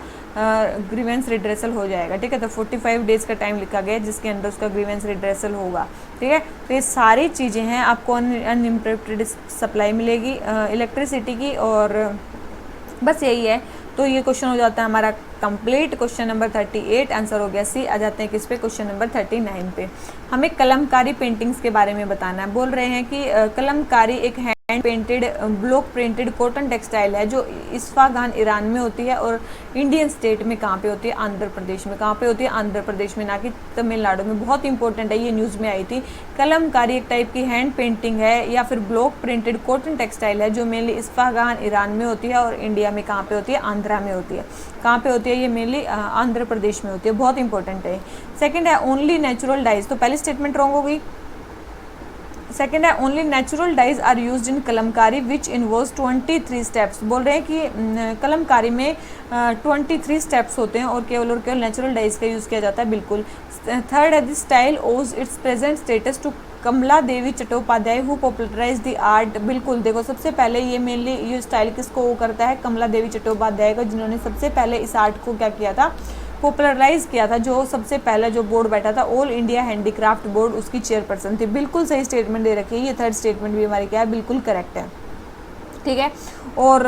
ग्रीवेंस रिड्रेसल हो जाएगा, ठीक है। तो 45 डेज़ का टाइम लिखा गया है जिसके अंदर उसका ग्रीवेंस रिड्रेसल होगा, ठीक है। तो ये सारी चीज़ें हैं, आपको अनलिमिटेड सप्लाई मिलेगी इलेक्ट्रिसिटी की, और बस यही है। तो ये क्वेश्चन हो जाता है हमारा कंप्लीट। क्वेश्चन नंबर 38 आंसर हो गया सी। आ जाते हैं किस पे, क्वेश्चन नंबर 39 पे। हमें कलमकारी पेंटिंग्स के बारे में बताना है। बोल रहे हैं कि कलमकारी एक hand painted block printed cotton textile है जो इस्फागान ईरान में होती है और इंडियन स्टेट में कहाँ पे होती है, आंध्र प्रदेश में। कहाँ पे होती है, आंध्र प्रदेश में, ना कि तमिलनाडु में। बहुत इंपॉर्टेंट है, ये न्यूज़ में आई थी। कलमकारी एक टाइप की हैंड पेंटिंग है या फिर ब्लॉक प्रिंटेड कॉटन टेक्सटाइल है जो मेनली इस्फागान ईरान में होती है और इंडिया में कहाँ पे होती है, आंध्रा में होती है। कहाँ पे होती है, ये मेनली आंध्र प्रदेश में होती है। बहुत इंपॉर्टेंट है। सेकंड है ओनली नेचुरल डाइज, तो पहली स्टेटमेंट रॉन्ग हो गई। सेकेंड है only natural dyes are used in Kalamkari which involves 23 steps. बोल रहे हैं कि कलमकारी में 23 स्टेप्स होते हैं और केवल नेचुरल डाइज का यूज़ किया जाता है, बिल्कुल। थर्ड है this style owes its present status to Kamala Devi Chattopadhyay who popularise the art. बिल्कुल, देखो सबसे पहले ये मेनली ये स्टाइल किसको वो करता है, कमला देवी चट्टोपाध्याय को, जिन्होंने सबसे पहले इस आर्ट को क्या किया था, पॉपुलराइज किया था। जो सबसे पहला जो बोर्ड बैठा था ऑल इंडिया हैंडीक्राफ्ट बोर्ड, उसकी चेयरपर्सन थी। बिल्कुल सही स्टेटमेंट दे रखी है, ये थर्ड स्टेटमेंट भी हमारी क्या है, बिल्कुल करेक्ट है, ठीक है। और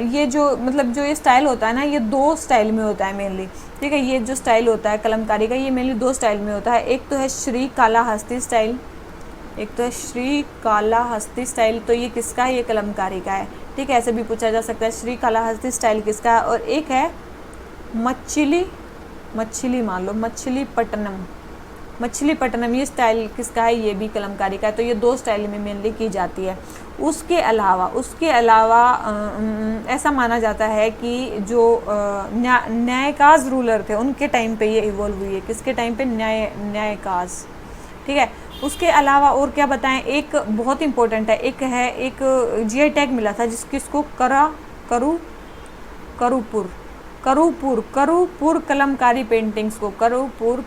ये जो मतलब जो ये स्टाइल होता है ना, ये दो स्टाइल में होता है मेनली, ठीक है। ये जो स्टाइल होता है कलमकारी का, ये मेनली दो स्टाइल में होता है। एक तो है श्री कालाहस्ती स्टाइल, एक तो है श्री कालाहस्ती स्टाइल। तो ये किसका है, ये कलमकारी का है, ठीक है। ऐसे भी पूछा जा सकता है श्री कालाहस्ती स्टाइल किसका है। और एक है मछली मान लो, मछलीपट्टनम, ये स्टाइल किसका है, ये भी कलमकारी का है। तो ये दो स्टाइल में मेनली की जाती है। उसके अलावा ऐसा माना जाता है कि जो न्यायकाज रूलर थे उनके टाइम पे ये इवॉल्व हुई है। किसके टाइम पे, न्यायकाज, ठीक है। उसके अलावा और क्या बताएं, एक बहुत इंपॉर्टेंट है, एक जीआई टैग मिला था जिसको करूपुर कलमकारी पेंटिंग्स को, करूपुर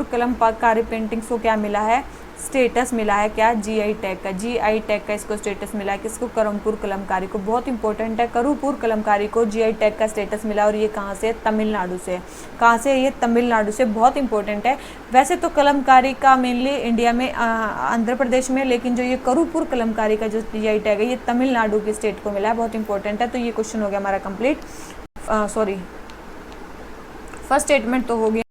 कलमकारी पेंटिंग्स को क्या मिला है, स्टेटस मिला है, क्या, जीआई टैग का इसको स्टेटस मिला है। किसको, करूपुर कलमकारी को। बहुत इंपॉर्टेंट है, करूपुर कलमकारी को जीआई टैग का स्टेटस मिला और ये कहाँ से, तमिलनाडु से। कहाँ से, ये तमिलनाडु से। बहुत इंपॉर्टेंट है। वैसे तो कलमकारी का मेनली इंडिया में आंध्र प्रदेश में, लेकिन जो ये करूपुर कलमकारी का जो जीआई टैग है ये तमिलनाडु की स्टेट को मिला है। बहुत इंपॉर्टेंट है। तो ये क्वेश्चन हो गया हमारा कंप्लीट। फर्स्ट स्टेटमेंट तो हो गया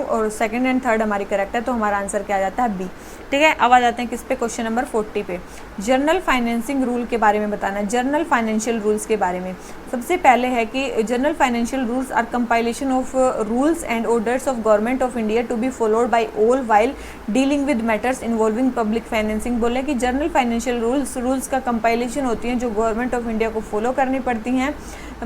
और सेकंड एंड थर्ड हमारी करेक्ट है। तो हमारा आंसर क्या आ जाता है, बी, ठीक है। अब आ जाते हैं किस पे, क्वेश्चन नंबर 40 पे। जर्नल फाइनेंसिंग रूल के बारे में बताना है, जर्नल फाइनेंशियल रूल्स के बारे में। सबसे पहले है कि general financial rules are compilation of rules and orders of government of India to be followed by all while dealing with matters involving public financing. बोले कि जर्नल फाइनेंशियल रूल्स का कंपाइलेशन होती हैं जो गवर्नमेंट ऑफ इंडिया को follow करनी पड़ती हैं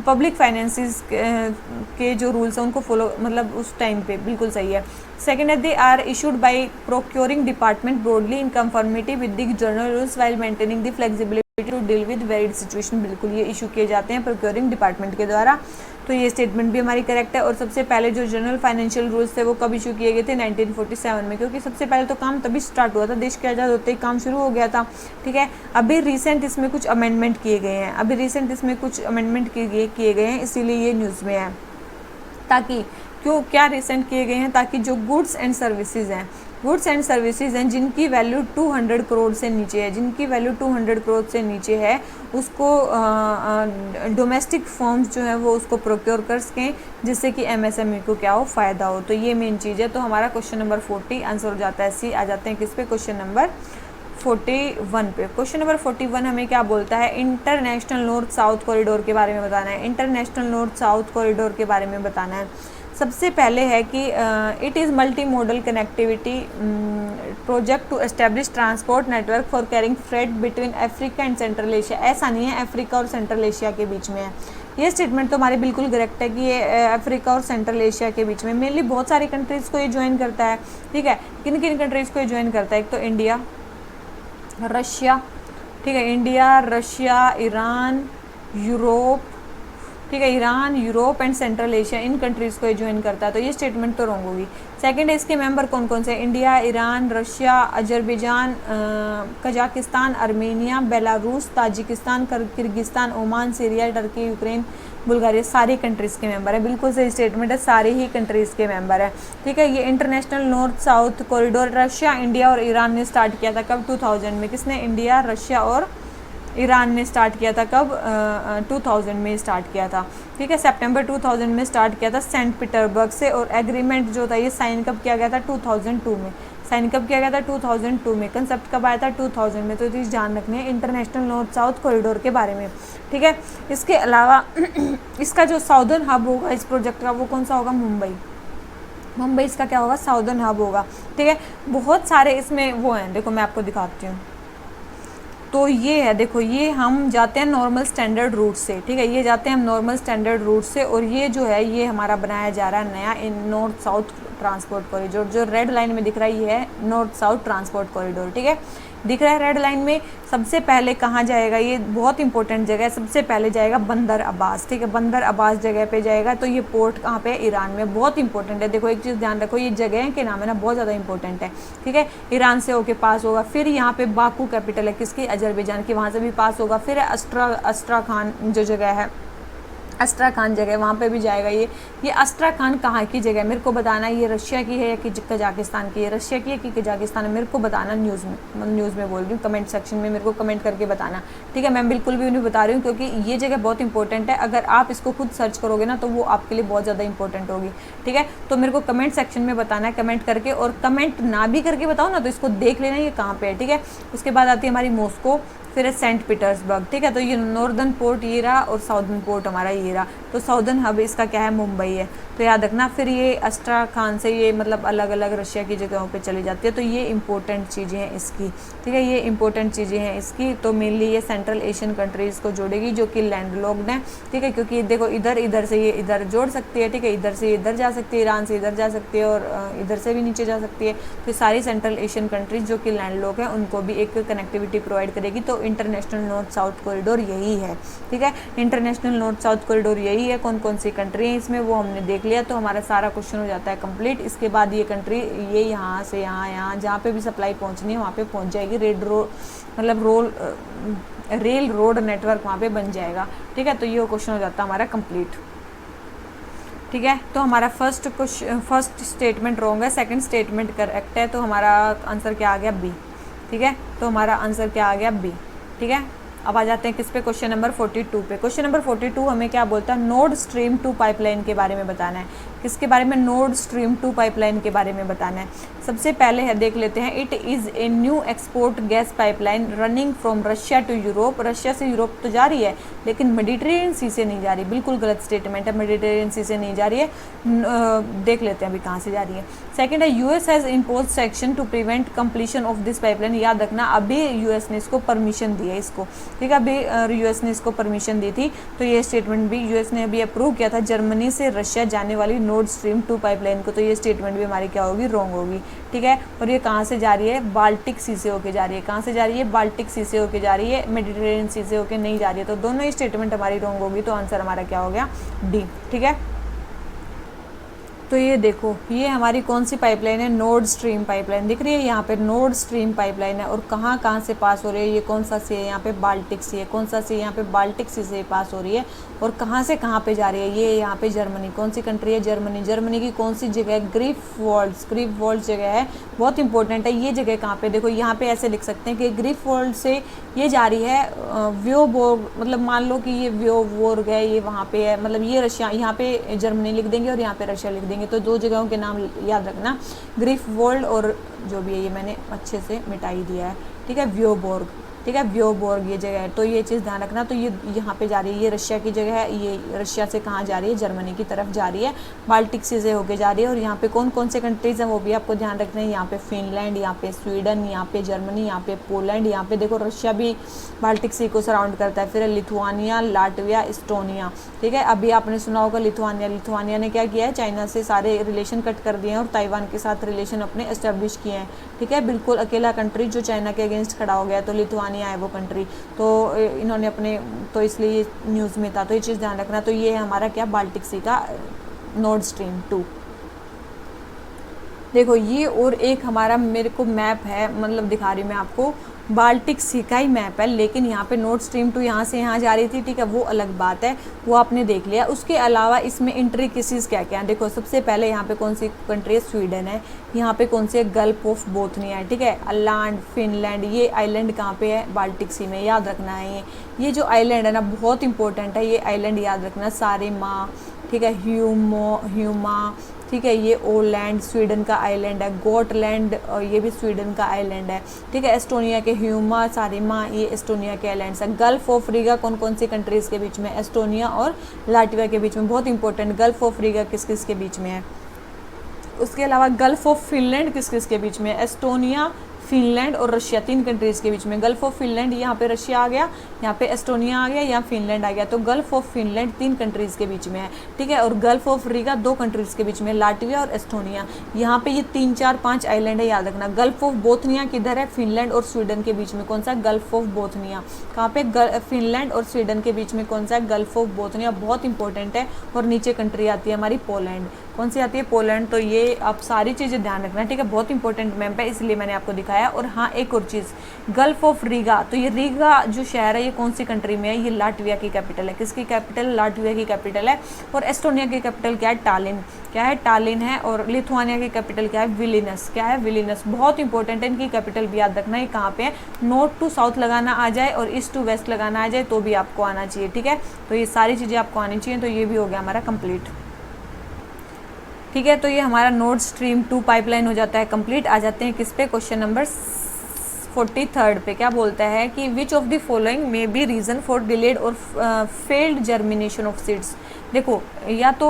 पब्लिक फाइनेंसिस के जो रूल्स हैं उनको फॉलो, मतलब उस टाइम पे। बिल्कुल सही है। सेकेंड है they are issued by procuring department broadly in conformity with the general rules while maintaining the flexibility to deal with varied situation. बिल्कुल, ये इशू किए जाते हैं प्रोक्योरिंग डिपार्टमेंट के द्वारा। तो ये स्टेटमेंट भी हमारी करेक्ट है। और सबसे पहले जो जनरल फाइनेंशियल रूल्स थे वो कब इशू किए गए थे, 1947 में, क्योंकि सबसे पहले तो काम तभी स्टार्ट हुआ था, देश के आज़ाद होते ही काम शुरू हो गया था, ठीक है। अभी रिसेंट इसमें कुछ अमेंडमेंट किए गए हैं, इसीलिए ये न्यूज़ में है। ताकि क्या रिसेंट किए गए हैं, ताकि जो गुड्स एंड सर्विसेज हैं जिनकी वैल्यू 200 करोड़ से नीचे है, उसको डोमेस्टिक फर्म्स जो है वो उसको प्रोक्योर कर सकें, जिससे कि एमएसएमई को क्या हो, फ़ायदा हो। तो ये मेन चीज़ है। तो हमारा क्वेश्चन नंबर 40 आंसर हो जाता है सी। आ जाते हैं किस पे, क्वेश्चन नंबर 41 पे। क्वेश्चन नंबर 41 हमें क्या बोलता है, इंटरनेशनल नॉर्थ साउथ कॉरिडोर के बारे में बताना है। इंटरनेशनल नॉर्थ साउथ कॉरिडोर के बारे में बताना है। सबसे पहले है कि it is multi modal connectivity project to establish transport network for carrying freight between Africa and Central Asia. ऐसा नहीं है अफ्रीका और सेंट्रल एशिया के बीच में है, ये स्टेटमेंट तो हमारी बिल्कुल करेक्ट है कि ये अफ्रीका और सेंट्रल एशिया के बीच में, मेनली बहुत सारी कंट्रीज़ को ये ज्वाइन करता है। ठीक है, किन किन कंट्रीज़ को ये ज्वाइन करता है? एक तो इंडिया, रशिया, ठीक है, इंडिया, रशिया, ईरान, यूरोप, ठीक है, Iran, Europe and Central Asia, in countries को ये ज्वाइन करता है, तो ये स्टेटमेंट तो रॉन्ग होगी। सेकंड है इसके मेंबर कौन कौन से? India, Iran, Russia, Azerbaijan, Kazakhstan, Armenia, Belarus, Tajikistan, Kyrgyzstan, Oman, Syria, Turkey, Ukraine, Bulgaria, सारी कंट्रीज़ के मेंबर है। बिल्कुल सही स्टेटमेंट है, सारी ही कंट्रीज़ के मेंबर है। ठीक है, ये international north south corridor Russia, India और ईरान ने स्टार्ट किया था कब? 2000 में। किसने? इंडिया, रशिया और ईरान ने स्टार्ट किया था कब? 2000 में स्टार्ट किया था। ठीक है, सितंबर 2000 में स्टार्ट किया था सेंट पीटर्सबर्ग से, और एग्रीमेंट जो था ये साइन कब किया गया था? 2002 में। साइन कब किया गया था? 2002 में। कंसेप्ट कब आया था? 2000 में। तो चीज़ ध्यान रखनी है इंटरनेशनल नॉर्थ साउथ कॉरिडोर के बारे में। ठीक है, इसके अलावा इसका जो साउदर्न हब होगा इस प्रोजेक्ट का, वो कौन सा होगा? मुंबई। मुंबई इसका क्या होगा? साउदर्न हब होगा। ठीक है, बहुत सारे इसमें वो हैं, देखो मैं आपको दिखाती हूँ। तो ये है, देखो ये हम जाते हैं नॉर्मल स्टैंडर्ड रूट से। ठीक है, ये जाते हैं हम नॉर्मल स्टैंडर्ड रूट से, और ये जो है ये हमारा बनाया जा रहा है नया इन नॉर्थ साउथ ट्रांसपोर्ट कॉरिडोर। जो रेड लाइन में दिख रहा है ये है नॉर्थ साउथ ट्रांसपोर्ट कॉरिडोर। ठीक है, दिख रहा है रेड लाइन में। सबसे पहले कहाँ जाएगा? ये बहुत इंपॉर्टेंट जगह है। सबसे पहले जाएगा बंदर अब्बास। ठीक है, बंदर अब्बास जगह पे जाएगा। तो ये पोर्ट कहाँ पे है? ईरान में। बहुत इंपॉर्टेंट है, देखो एक चीज़ ध्यान रखो, ये जगह के नाम है ना, बहुत ज़्यादा इंपॉर्टेंट है। ठीक है, ईरान से होके पास होगा। फिर यहाँ पे बाकू कैपिटल है किसकी? अजरबैजान की, वहाँ से भी पास होगा। फिर अस्ट्राखान जो जगह है, अस्ट्राखान जगह, वहाँ पे भी जाएगा ये अस्ट्राखान कहाँ की जगह है? मेरे को बताना है, ये रशिया की है या कि कजाकिस्तान की है? रशिया की है कि कजाकिस्तान है? मेरे को बताना न्यूज़ में बोल रही हूँ, कमेंट सेक्शन में मेरे को कमेंट करके बताना। ठीक है, मैं बिल्कुल भी नहीं बता रही हूँ, क्योंकि ये जगह बहुत इंपॉर्टेंट है। अगर आप इसको खुद सर्च करोगे ना तो वो आपके लिए बहुत ज़्यादा इंपॉर्टेंट होगी। ठीक है, तो मेरे को कमेंट सेक्शन में बताना है, कमेंट करके, और कमेंट ना भी करके बताओ ना तो इसको देख लेना ये कहाँ पे है। ठीक है, उसके बाद आती है हमारी मॉस्को, फिर है सेंट पीटर्सबर्ग। ठीक है, तो ये नॉर्दर्न पोर्ट ये रहा और साउदर्न पोर्ट हमारा ये रहा। तो साउदर्न हब इसका क्या है? मुंबई है, तो याद रखना। फिर ये अस्ट्राखान से ये मतलब अलग अलग रशिया की जगहों पे चली जाती है। तो ये इंपॉर्टेंट चीज़ें हैं इसकी। ठीक है, ये इंपॉर्टेंट चीज़ें हैं इसकी। तो मेनली ये सेंट्रल एशियन कंट्रीज़ को जोड़ेगी जो कि लैंडलॉक्ड हैं। ठीक है, क्योंकि देखो इधर से ये इधर जोड़ सकती है। ठीक है, इधर से इधर जा सकती है, ईरान से इधर जा सकती है, और इधर से भी नीचे जा सकती है। तो सारी सेंट्रल एशियन कंट्रीज़ जो कि लैंडलॉक है उनको भी एक कनेक्टिविटी प्रोवाइड करेगी। तो इंटरनेशनल नॉर्थ साउथ कॉरिडोर यही है। ठीक है, इंटरनेशनल नॉर्थ साउथ कॉरिडोर यही है। कौन कौन सी कंट्री है इसमें वो हमने देख लिया, तो हमारा सारा क्वेश्चन हो जाता है कंप्लीट। इसके बाद ये कंट्री ये यहाँ से यहाँ जहाँ पे भी सप्लाई पहुँचनी है वहाँ पे पहुँच जाएगी। रेल रोड नेटवर्क वहाँ पे बन जाएगा। ठीक है, तो ये क्वेश्चन हो जाता है हमारा कंप्लीट। ठीक है, तो हमारा फर्स्ट स्टेटमेंट रॉन्ग है, सेकंड स्टेटमेंट करेक्ट है। तो हमारा आंसर क्या आ गया? बी। ठीक है, तो हमारा आंसर क्या आ गया? बी। ठीक है, अब आ जाते हैं किस पे? क्वेश्चन नंबर 42 पे। क्वेश्चन नंबर 42 हमें क्या बोलता है? नॉर्ड स्ट्रीम 2 पाइपलाइन के बारे में बताना है। किसके बारे में? नॉर्ड स्ट्रीम 2 पाइपलाइन के बारे में बताना है। सबसे पहले है देख लेते हैं, it is a new export gas pipeline running from Russia to Europe. Russia से यूरोप तो जा रही है लेकिन मेडिटेरियन सी से नहीं जा रही। बिल्कुल गलत स्टेटमेंट है, मेडिटेरियन सी से नहीं जा रही है। देख लेते हैं अभी कहाँ से जा रही है। सेकेंड है, US has impose section two prevent completion of this pipeline. याद रखना अभी यूएस ने इसको परमिशन दी है इसको। ठीक है, अभी यूएस ने इसको परमिशन दी थी, तो ये स्टेटमेंट भी यूएस ने अभी अप्रूव किया था जर्मनी से रशिया जाने वाली नॉर्ड स्ट्रीम 2 पाइपलाइन को। तो ये स्टेटमेंट भी हमारी क्या होगी? रॉन्ग होगी। ठीक है, और ये कहाँ से जा रही है? बाल्टिक सी से होके जा रही है। कहाँ से जा रही है? बाल्टिक सी से होके जा रही है, मेडिटेरियन सी से होके नहीं जा रही है। तो दोनों ही स्टेटमेंट हमारी रॉन्ग होगी। तो आंसर हमारा क्या हो गया? डी। ठीक है, तो ये देखो ये हमारी कौन सी पाइपलाइन है? नॉर्ड स्ट्रीम पाइपलाइन दिख रही है यहाँ पे, नॉर्ड स्ट्रीम पाइपलाइन है। और कहाँ कहाँ से पास हो रही है? ये कौन सा सी है? यहाँ पे बाल्टिक सी है। कौन सा सी? यहाँ पे बाल्टिक सी से पास हो रही है। और कहाँ से कहाँ पे जा रही है? ये यहाँ पे जर्मनी। कौन सी कंट्री है? जर्मनी। जर्मनी की कौन सी जगह है? ग्रीफसवाल्ड जगह है, बहुत इंपॉर्टेंट है ये जगह। कहाँ पे? देखो यहाँ पे ऐसे लिख सकते हैं कि ग्रीफसवाल्ड से ये जा रही है व्योबोर्ग, मतलब मान लो कि ये व्योबोर्ग है, ये वहाँ पे है, मतलब ये रशिया, यहाँ पे जर्मनी लिख देंगे और यहाँ पे रशिया लिख देंगे। तो दो जगहों के नाम याद रखना, ग्रीफसवाल्ड और जो भी है ये मैंने अच्छे से मिटा ही दिया है। ठीक है, व्योबोर्ग। ठीक है, व्योबोर्ग ये जगह है, तो ये चीज़ ध्यान रखना। तो ये यहाँ पे जा रही है, ये रशिया की जगह है, ये रशिया से कहाँ जा रही है, जर्मनी की तरफ जा रही है, बाल्टिक सी से होके जा रही है। और यहाँ पे कौन कौन से कंट्रीज़ हैं वो भी आपको ध्यान रखना है। यहाँ पे फिनलैंड, यहाँ पे स्वीडन, यहाँ पे जर्मनी, यहाँ पे पोलैंड, यहाँ पे देखो रशिया भी बाल्टिक सी को सराउंड करता है। फिर लिथुआनिया, लाटविया, एस्टोनिया, ठीक है। अभी आपने सुना होगा लिथुआनिया ने क्या किया है, चाइना से सारे रिलेशन कट कर दिए हैं और ताइवान के साथ रिलेशन अपने एस्टेब्लिश किए हैं, ठीक है। बिल्कुल अकेला कंट्री जो चाइना के अगेंस्ट खड़ा हो गया, तो लिथुआनिया है वो कंट्री। तो इन्होंने अपने, तो इसलिए न्यूज़ में था, तो ये चीज़ ध्यान रखना। तो ये है हमारा क्या, बाल्टिक सी का नॉर्ड स्ट्रीम 2। देखो ये और एक हमारा मेरे को मैप है, मतलब दिखा रही मैं आपको, बाल्टिक सी का ही मैप है, लेकिन यहाँ पे नॉर्ड स्ट्रीम 2 यहाँ से यहाँ जा रही थी, ठीक है, वो अलग बात है, वो आपने देख लिया। उसके अलावा इसमें इंट्रिकेसीज क्या क्या है, देखो सबसे पहले यहाँ पे कौन सी कंट्री है, स्वीडन है। यहाँ पे कौन सी है, गल्फ ऑफ बोथनिया है, ठीक है। अलांड, फिनलैंड, ये आइलैंड कहाँ पे है, बाल्टिक सी में, याद रखना है। ये जो आइलैंड है ना बहुत इंपॉर्टेंट है, ये आइलैंड याद रखना, सारेमा, ठीक है, ह्यूमा, ठीक है, ये ओलैंड स्वीडन का आइलैंड है, गोटलैंड ये भी स्वीडन का आइलैंड है, ठीक है। एस्टोनिया के ह्यूमा, सारिमा, ये एस्टोनिया के आइलैंड्स हैं। गल्फ ऑफ रीगा कौन कौन सी कंट्रीज़ के बीच में, एस्टोनिया और लाटविया के बीच में, बहुत इंपॉर्टेंट। गल्फ ऑफ रीगा किस किस के बीच में है। उसके अलावा गल्फ ऑफ फिनलैंड किस किस के बीच में, एस्टोनिया, फिनलैंड और रशिया, 3 कंट्रीज़ के बीच में। गल्फ ऑफ फिनलैंड यहाँ पे रशिया आ गया, यहाँ पे एस्टोनिया आ गया, यहाँ फिनलैंड आ गया, तो गल्फ ऑफ फिनलैंड 3 कंट्रीज़ के बीच में है, ठीक है। और गल्फ ऑफ रीगा 2 कंट्रीज़ के बीच में, लाटविया और एस्टोनिया। यहाँ पे ये 3, 4, 5 आइलैंड है, याद रखना। गल्फ ऑफ बोथनिया किधर है, फिनलैंड और स्वीडन के बीच में, कौन सा, गल्फ ऑफ बोथनिया। कहाँ पे, फिनलैंड और स्वीडन के बीच में कौन सा है, गल्फ ऑफ बोथनिया, बहुत इंपॉर्टेंट है। और नीचे कंट्री आती है हमारी पोलैंड, कौन सी आती है, पोलैंड। तो ये आप सारी चीज़ें ध्यान रखना, ठीक है, बहुत इंपॉर्टेंट मैप है, इसलिए मैंने आपको दिखाया। और हाँ एक और चीज़, गल्फ ऑफ रीगा, तो ये रीगा जो शहर है ये कौन सी कंट्री में है, ये लाटविया की कैपिटल है। किसकी कैपिटल, लाटविया की कैपिटल है। और एस्टोनिया की कैपिटल क्या है, टालिन, क्या है, टालिन है। और लिथुआनिया की कैपिटल क्या है, विलिनस, क्या है, विलिनस, बहुत इंपॉर्टेंट है। इनकी कैपिटल भी याद रखना है कहाँ पे है, नॉर्थ टू साउथ लगाना आ जाए और ईस्ट टू वेस्ट लगाना आ जाए तो भी आपको आना चाहिए, ठीक है। तो ये सारी चीज़ें आपको आनी चाहिए, तो ये भी हो गया हमारा कंप्लीट, ठीक है। तो ये हमारा नॉर्ड स्ट्रीम 2 पाइपलाइन हो जाता है कंप्लीट। आ जाते हैं किस पे, क्वेश्चन नंबर 43 पे। क्या बोलता है कि which of the following may be reason for delayed और फेल्ड जर्मिनेशन ऑफ सीड्स। देखो या तो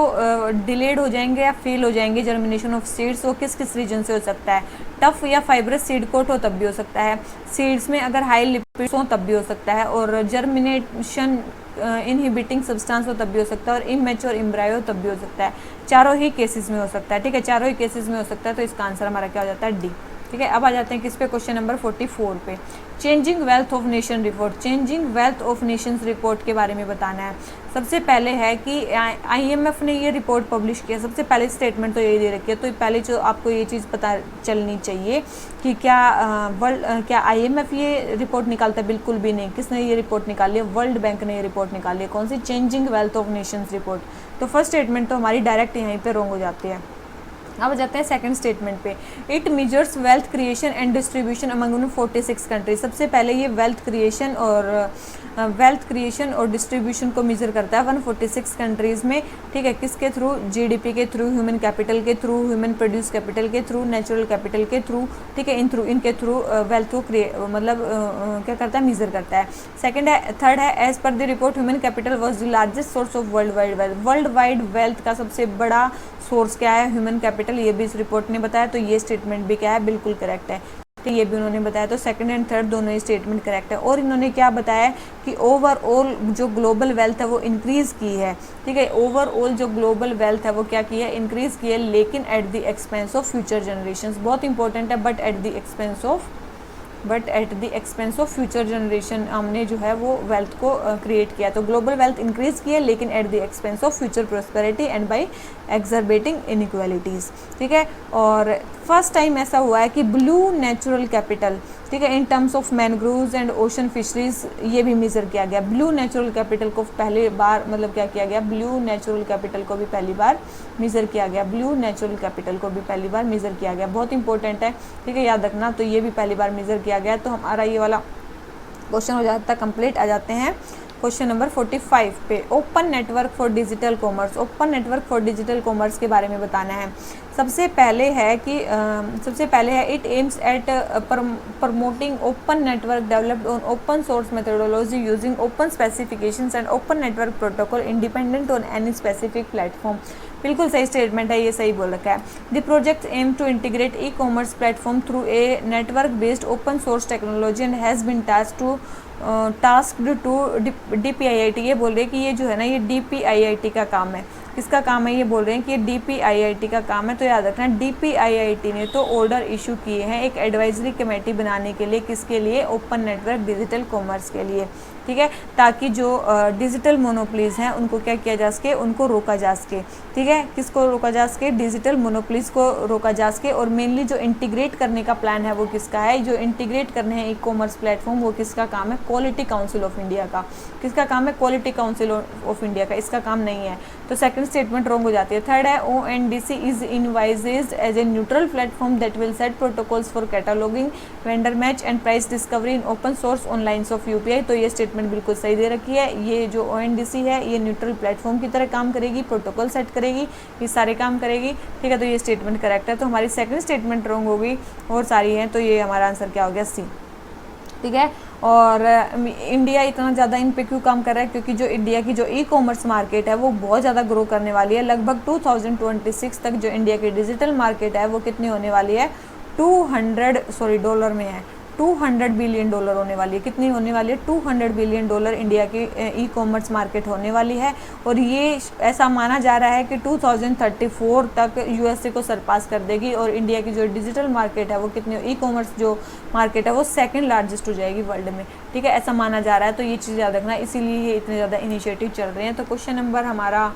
डिलेड हो जाएंगे या फेल हो जाएंगे जर्मिनेशन ऑफ सीड्स, वो किस किस रीजन से हो सकता है। टफ या फाइब्रस सीड कोट हो तब भी हो सकता है, सीड्स में अगर हाई लिपिड्स हो तब भी हो सकता है, और जर्मिनेशन इनहिबिटिंग सब्सटेंस हो तब भी हो सकता है, और इमेच्योर एम्ब्रायो तब भी हो सकता है। चारों ही केसेस में हो सकता है, ठीक है, चारों ही केसेस में हो सकता है। तो इसका आंसर हमारा क्या हो जाता है, डी, ठीक है। अब आ जाते हैं किस पे, क्वेश्चन नंबर 44 पे। Changing wealth of nation report, changing wealth of nations report के बारे में बताना है। सबसे पहले है कि IMF ने ये रिपोर्ट पब्लिश किया, सबसे पहले स्टेटमेंट तो यही दे रखी है। तो पहले जो आपको ये चीज़ पता चलनी चाहिए कि क्या क्या IMF ये रिपोर्ट निकालता है, बिल्कुल भी नहीं। किसने ये रिपोर्ट निकाली है, वर्ल्ड बैंक ने ये रिपोर्ट निकाली है। कौन सी, changing wealth of nations report. तो फर्स्ट स्टेटमेंट तो हमारी डायरेक्ट यहीं पे रॉन्ग हो जाती है। अब जाते हैं सेकंड स्टेटमेंट पे। It measures wealth creation and distribution among 46 countries. सबसे पहले ये वेल्थ क्रिएशन और डिस्ट्रीब्यूशन को मेजर करता है 146 कंट्रीज़ में, ठीक है। किसके थ्रू, GDP के थ्रू, ह्यूमन कैपिटल के थ्रू, ह्यूमन प्रोड्यूस कैपिटल के थ्रू, नेचुरल कैपिटल के थ्रू, ठीक है। इनके थ्रू वेल्थ को मतलब क्या करता है, मेजर करता है। थर्ड है as per the report human capital was the largest source of world wide wealth. World wide wealth का सबसे बड़ा सोर्स क्या है, ह्यूमन कैपिटल, ये भी इस रिपोर्ट ने बताया। तो ये स्टेटमेंट भी क्या है, बिल्कुल करेक्ट है, तो ये भी उन्होंने बताया। तो सेकंड एंड थर्ड दोनों ही स्टेटमेंट करेक्ट है। और इन्होंने क्या बताया कि ओवरऑल जो ग्लोबल वेल्थ है वो इंक्रीज़ की है, ठीक है। ओवरऑल जो ग्लोबल वेल्थ है वो क्या की है, इंक्रीज़ की है, लेकिन at the expense of future generations. बहुत इंपॉर्टेंट है, but at the expense of future generation हमने जो है वो वेल्थ को क्रिएट किया। तो ग्लोबल वेल्थ इंक्रीज़ की है, लेकिन at the expense of future prosperity and by exacerbating inequalities, ठीक है। और फर्स्ट टाइम ऐसा हुआ है कि ब्लू नेचुरल कैपिटल, ठीक है, in terms of mangroves and ocean fisheries, ये भी मेजर किया गया। ब्लू नेचुरल कैपिटल को पहली बार मतलब क्या किया गया, ब्लू नेचुरल कैपिटल को भी पहली बार मेजर किया गया। ब्लू नेचुरल कैपिटल को भी पहली बार मेजर किया गया, बहुत इंपॉर्टेंट है, ठीक है, याद रखना। तो ये भी पहली बार मेजर किया गया। तो हमारा ये वाला क्वेश्चन हो जाता है कंप्लीट। आ जाते हैं क्वेश्चन नंबर 45 पे। Open network for digital commerce. Open network for digital commerce के बारे में बताना है। सबसे पहले है कि it aims at promoting open network developed on open source methodology using open specifications and open network protocol independent on any specific platform. बिल्कुल सही स्टेटमेंट है, ये सही बोल रखा है। The project aim to integrate e commerce platform through a network based open source technology and has been tasked to DPIIT। ये बोल रहे हैं कि ये जो है ना, ये DPIIT का काम है। किसका काम है? ये बोल रहे हैं कि ये DPIIT का काम है। तो याद रखना, DPIIT ने तो ऑर्डर इशू किए हैं एक एडवाइजरी कमेटी बनाने के लिए। किसके लिए? ओपन नेटवर्क डिजिटल कॉमर्स के लिए, ठीक है, ताकि जो डिजिटल मोनोपोलीज हैं उनको क्या किया जा सके, उनको रोका जा सके, ठीक है। किसको रोका जा सके? डिजिटल मोनोपोलीज को रोका जा सके। और मेनली जो इंटीग्रेट करने का प्लान है वो किसका है? जो इंटीग्रेट करने हैं ई कॉमर्स प्लेटफॉर्म, वो किसका काम है? क्वालिटी काउंसिल ऑफ इंडिया का। किसका काम है? क्वालिटी काउंसिल ऑफ इंडिया का। इसका काम नहीं है, तो सेकंड स्टेटमेंट रॉन्ग हो जाती है। थर्ड है ONDC is envisaged as a neutral platform that will set protocols for cataloguing, vendor match and price discovery in open source on lines of UPI। तो ये स्टेटमेंट बिल्कुल सही दे रखी है। ये जो ONDC है ये न्यूट्रल प्लेटफॉर्म की तरह काम करेगी, प्रोटोकॉल सेट करेगी, ये सारे काम करेगी, ठीक है। तो ये स्टेटमेंट करेक्ट है। तो हमारी सेकंड स्टेटमेंट रॉन्ग होगी और सारी हैं, तो ये हमारा आंसर क्या हो गया? C, ठीक है। और इंडिया इतना ज़्यादा इन पे क्यों काम कर रहा है? क्योंकि जो इंडिया की जो ई कॉमर्स मार्केट है वो बहुत ज़्यादा ग्रो करने वाली है। लगभग 2026 तक जो इंडिया की डिजिटल मार्केट है वो कितनी होने वाली है? डॉलर में है, $200 बिलियन होने वाली है। कितनी होने वाली है? $200 बिलियन इंडिया की ई कॉमर्स मार्केट होने वाली है। और ये ऐसा माना जा रहा है कि 2034 तक USA को सरपास कर देगी और इंडिया की जो डिजिटल मार्केट है वो कितनी, ई कॉमर्स जो मार्केट है वो सेकंड लार्जेस्ट हो जाएगी वर्ल्ड में, ठीक है, ऐसा माना जा रहा है। तो ये चीज़ याद रखना, इसीलिए ये इतने ज़्यादा इनिशिएटिव चल रहे हैं। तो क्वेश्चन नंबर हमारा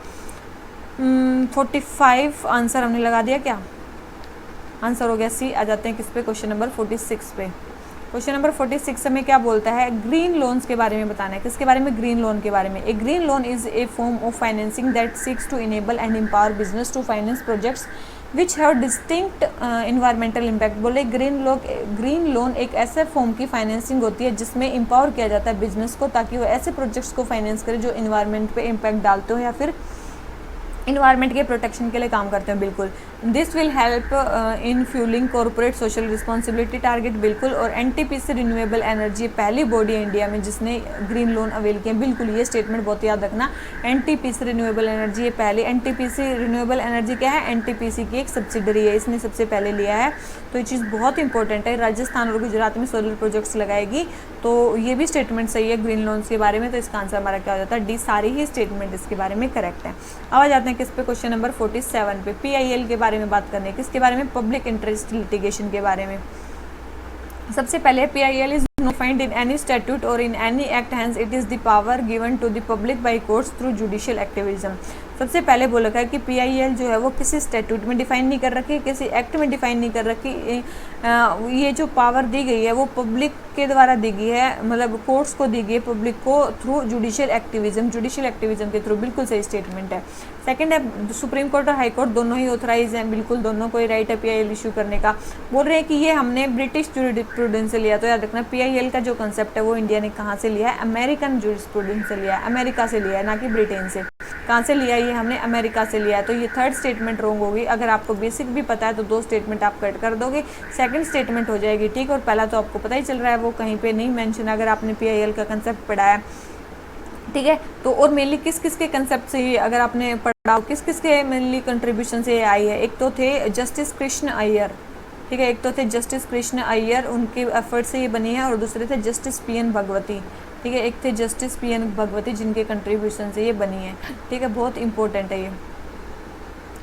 45 आंसर हमने लगा दिया। क्या आंसर हो गया? C। आ जाते हैं किस पे? क्वेश्चन नंबर 46 पे। क्वेश्चन नंबर 46 हमें क्या बोलता है? ग्रीन लोन्स के बारे में बताना है। किसके बारे में? ग्रीन लोन के बारे में। A green loan is a form of financing that seeks to enable and empower business to finance projects which have distinct environmental impact. बोले ग्रीन लोन एक ऐसे फॉर्म की फाइनेंसिंग होती है जिसमें एम्पावर किया जाता है बिजनेस को, ताकि वो ऐसे प्रोजेक्ट्स को फाइनेंस करे जो इन्वायरमेंट पे इम्पैक्ट डालते हो या फिर इन्वायरमेंट के प्रोटेक्शन के लिए काम करते हैं। बिल्कुल, this will help in fuelling corporate social responsibility target. बिल्कुल। और NTPC रिन्यूएबल एनर्जी पहली बॉडी है इंडिया में जिसने ग्रीन लोन अवेल किया। बिल्कुल, ये स्टेटमेंट बहुत याद रखना। NTPC रिन्यूएबल एनर्जी ये पहले, NTPC रिन्यूएबल एनर्जी क्या है? NTPC की एक सब्सिडरी है, इसने सबसे पहले लिया है। तो ये चीज़ बहुत इंपॉर्टेंट है। राजस्थान और गुजरात में सोलर प्रोजेक्ट्स लगाएगी, तो ये भी स्टेटमेंट सही है ग्रीन लोन्स के बारे में। तो इसका आंसर हमारा क्या हो जाता है? D। सारी ही स्टेटमेंट इसके बारे में करेक्ट है। अब आ जाते हैं किस पे? क्वेश्चन नंबर 47 पे। PIL के बारे में बात करने हैं। किसके बारे में? पब्लिक इंटरेस्ट लिटिगेशन के बारे में। सबसे पहले PIL is not defined in any statute or in any act, hence it is the power given to the public by courts through judicial activism। सबसे पहले बोला है कि PIL जो है वो किसी स्टैट्यूट में डिफाइन नहीं कर रखी, किसी एक्ट में डिफाइन नहीं कर रखी। ये जो पावर दी गई है वो पब्लिक के द्वारा दी गई है, मतलब कोर्ट्स को दी गई है पब्लिक को थ्रू जुडिशियल एक्टिविज्म के थ्रू। बिल्कुल सही स्टेटमेंट है। सेकंड है सुप्रीम कोर्ट और हाई कोर्ट दोनों ही ऑथराइज हैं, बिल्कुल दोनों को ही राइट है PIL इशू करने का। बोल रहे हैं कि ये हमने ब्रिटिश जूरिस्प्रूडेंस से लिया। तो याद रखना PIL का जो कंसेप्ट है वो इंडिया ने कहाँ से लिया है? अमेरिकन जूरिस्प्रूडेंस से लिया है, अमेरिका से लिया है, ना कि ब्रिटेन से। कहाँ से लिया है? ये हमने अमेरिका से लिया है। तो ये थर्ड स्टेटमेंट रॉन्ग होगी। अगर आपको बेसिक भी पता है तो दो स्टेटमेंट आप कट कर दोगे, सेकंड स्टेटमेंट हो जाएगी ठीक। और पहला तो आपको पता ही चल रहा है, वो कहीं पे नहीं मेंशन अगर आपने PIL का कंसेप्ट पढ़ा है, ठीक है। तो और मेनली किस किस के कंसेप्ट से ये अगर आपने पढ़ा हो, किस किस के मेनली कंट्रीब्यूशन से ये आई है? एक तो थे जस्टिस कृष्ण अय्यर, ठीक है, एक तो थे जस्टिस कृष्ण अय्यर, उनके एफर्ट से ये बनी है। और दूसरे थे जस्टिस PN भगवती, ठीक है, एक थे जस्टिस PN भगवती जिनके कंट्रीब्यूशन से ये बनी है, ठीक है। बहुत इंपॉर्टेंट है ये।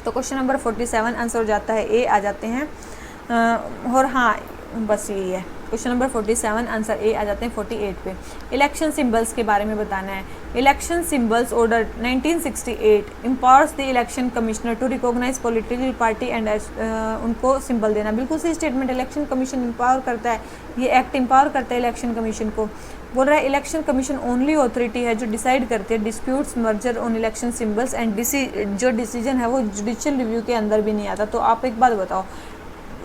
तो क्वेश्चन नंबर 47 आंसर हो जाता है A। आ जाते हैं और हाँ बस यही है। Question number 47 answer A। आ जाते हैं 48 पे। इलेक्शन सिंबल्स के बारे में बताना है। Election symbols order 1968 empowers the election commissioner to recognise political party and उनको सिंबल देना। बिल्कुल सही स्टेटमेंट। इलेक्शन कमीशन एम्पावर करता है, ये एक्ट एम्पावर करता है इलेक्शन कमीशन को। बोल रहा है इलेक्शन कमीशन ओनली अथॉरिटी है जो डिसाइड करती है disputes merger on election symbols and जो डिसीजन है वो जुडिशियल रिव्यू के अंदर भी नहीं आता। तो आप एक बात बताओ,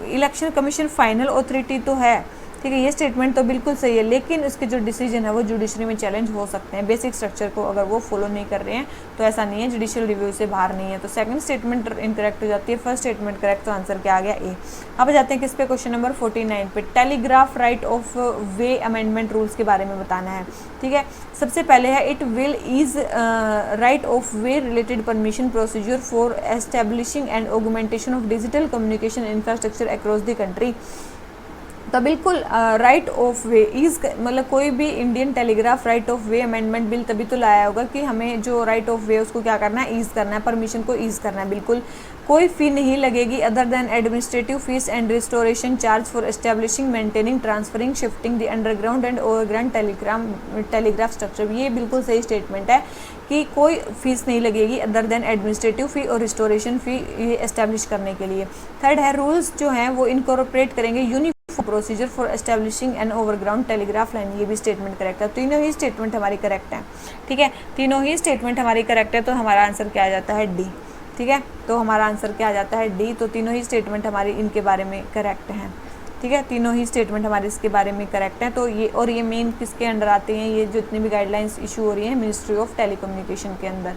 इलेक्शन कमीशन फाइनल अथॉरिटी तो है, ठीक है, ये स्टेटमेंट तो बिल्कुल सही है, लेकिन उसके जो डिसीजन है वो जुडिशरी में चैलेंज हो सकते हैं। बेसिक स्ट्रक्चर को अगर वो फॉलो नहीं कर रहे हैं तो ऐसा नहीं है, जुडिशियल रिव्यू से बाहर नहीं है। तो सेकंड स्टेटमेंट इनकरेक्ट हो जाती है, फर्स्ट स्टेटमेंट करेक्ट, तो आंसर क्या आ गया ए। अब जाते हैं किस पे, क्वेश्चन नंबर 49 पे। Telegraph right of way amendment rules के बारे में बताना है। ठीक है, सबसे पहले है it will is right of way related permission procedure for establishing and augmentation of digital communication infrastructure across the country. तो बिल्कुल राइट ऑफ वे इज, मतलब कोई भी Indian telegraph right of way amendment bill तभी तो लाया होगा कि हमें जो राइट ऑफ वे उसको क्या करना है, ईज करना है, परमिशन को ईज करना है। बिल्कुल कोई फ़ी नहीं लगेगी other than administrative fees and restoration charge for establishing, maintaining, transferring, shifting the underground and overground telegraph structure. ये बिल्कुल सही स्टेटमेंट है कि कोई फीस नहीं लगेगी अदर देन एडमिनिस्ट्रेटिव फ़ी और रिस्टोरेशन फ़ी ये एस्टेब्लिश करने के लिए। थर्ड है रूल्स जो हैं वो इनकॉर्पोरेट करेंगे uniform procedure for establishing an overground telegraph line. ये भी स्टेटमेंट करेक्ट है, तीनों ही स्टेटमेंट हमारी करेक्ट है। ठीक है, तीनों ही स्टेटमेंट हमारी करेक्ट है, तो हमारा आंसर क्या आ जाता है, डी। ठीक है, तो हमारा आंसर क्या आ जाता है, डी। तो तीनों ही स्टेटमेंट हमारी इनके बारे में करेक्ट हैं। ठीक है, तीनों ही स्टेटमेंट हमारे इसके बारे में करेक्ट हैं। तो ये और ये मेन किसके अंडर आते हैं, ये जितनी भी गाइडलाइंस इशू हो रही हैं मिनिस्ट्री ऑफ टेलीकम्युनिकेशन के अंदर।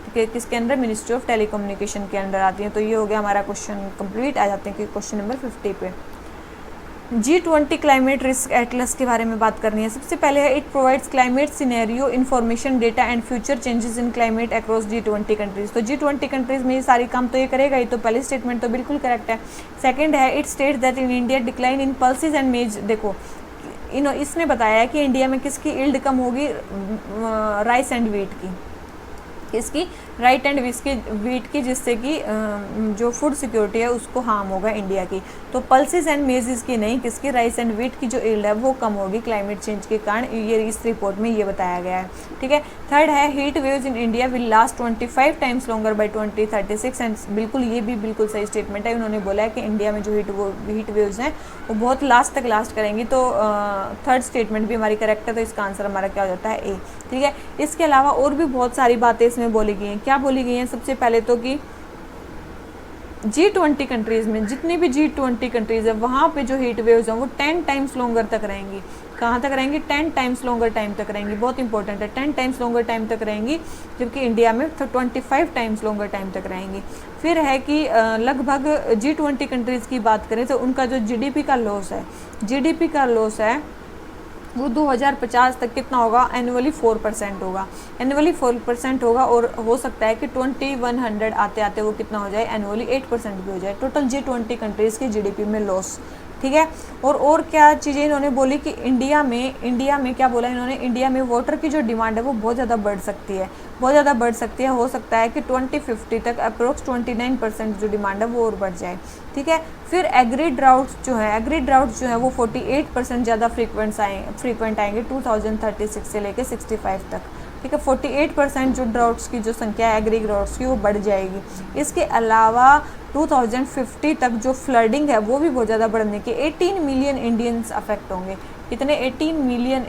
ठीक है, किसके अंदर, मिनिस्ट्री ऑफ टेलीकम्युनिकेशन के अंदर आती हैं। तो ये हो गया हमारा क्वेश्चन कंप्लीट। आ जाते हैं कि क्वेश्चन नंबर 50 पे। G20 क्लाइमेट रिस्क एटलस के बारे में बात करनी है। सबसे पहले है it provides climate scenario information data and future changes in climate across G20 countries. तो G20 कंट्रीज में ये सारी काम तो ये करेगा ही, तो पहली स्टेटमेंट तो बिल्कुल करेक्ट है। सेकंड है it states that in India decline in pulses and मेज। देखो इसने बताया है कि इंडिया में किसकी यील्ड कम होगी, राइस एंड व्हीट की, इसकी राइट एंड वीट की, जिससे कि जो फूड सिक्योरिटी है उसको हार्म होगा इंडिया की। तो पल्सेस एंड मेज़ की नहीं, किसकी, राइस एंड वीट की जो यील्ड है वो कम होगी क्लाइमेट चेंज के कारण, ये इस रिपोर्ट में ये बताया गया है। ठीक है, थर्ड है heat waves in India will last 25 times longer by 2036 and बिल्कुल ये भी बिल्कुल सही स्टेटमेंट है। उन्होंने बोला है कि इंडिया में जो हीट वेव्स हैं वो बहुत लास्ट तक लास्ट करेंगी। तो थर्ड स्टेटमेंट भी हमारी करेक्ट है, तो इसका आंसर हमारा क्या हो जाता है, ए। ठीक है, इसके अलावा और भी बहुत सारी बातें इसमें बोली गई हैं। क्या बोली गई हैं, सबसे पहले तो कि G20 कंट्रीज़ में, जितनी भी G20 कंट्रीज़ है वहाँ पे जो हीट वेव्स हैं वो 10 टाइम्स लॉन्गर तक रहेंगी। कहाँ तक रहेंगी, 10 टाइम्स लॉन्गर टाइम तक रहेंगी। बहुत इंपॉर्टेंट है, 10 टाइम्स लॉन्गर टाइम तक रहेंगी, जबकि इंडिया में 25 टाइम्स लॉन्गर टाइम तक रहेंगी। फिर है कि लगभग G20 कंट्रीज़ की बात करें तो उनका जो GDP का लॉस है, GDP का लॉस है वो 2050 तक कितना होगा, एनुअली 4% होगा, एनुअली 4% होगा। और हो सकता है कि 2100 आते आते वो कितना हो जाए, एनुअली 8% भी हो जाए। टोटल G20 कंट्रीज़ की GDP में लॉस। ठीक है, और क्या चीज़ें इन्होंने बोली कि इंडिया में क्या बोला इन्होंने, इंडिया में वाटर की जो डिमांड है वो बहुत ज़्यादा बढ़ सकती है, बहुत ज़्यादा बढ़ सकती है। हो सकता है कि 2050 तक अप्रोक्स 29% जो डिमांड है वो और बढ़ जाए। ठीक है, फिर एग्री ड्राउट्स जो है वो 48% ज़्यादा फ्रीक्वेंट आएंगे 2036 से लेकर 65 तक। ठीक है, 48% जो ड्राउट्स की जो संख्या है एग्री ड्राउट्स की वो बढ़ जाएगी। इसके अलावा 2050 तक जो फ्लडिंग है वो भी बहुत ज़्यादा बढ़ने के 18 मिलियन इंडियंस अफेक्ट होंगे। कितने, 18 मिलियन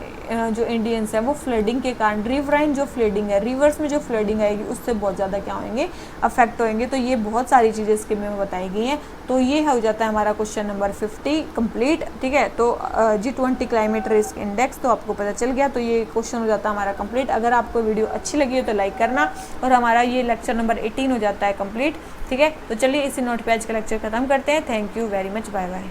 जो इंडियंस हैं वो फ्लडिंग के कारण, रिवराइन जो फ्लडिंग है, रिवर्स में जो फ्लडिंग आएगी उससे बहुत ज़्यादा क्या होंगे, अफेक्ट होंगे। तो ये बहुत सारी चीज़ें इसके में बताई गई हैं। तो ये हो जाता है हमारा क्वेश्चन नंबर 50 कंप्लीट। ठीक है, तो G20 क्लाइमेट रिस्क इंडेक्स तो आपको पता चल गया, तो ये क्वेश्चन हो जाता है हमारा कंप्लीट। अगर आपको वीडियो अच्छी लगी हो तो लाइक करना, और हमारा ये लेक्चर नंबर 18 हो जाता है कंप्लीट। ठीक है, तो चलिए इसी नोट पे आज का लेक्चर खत्म करते हैं। Thank you very much, bye bye.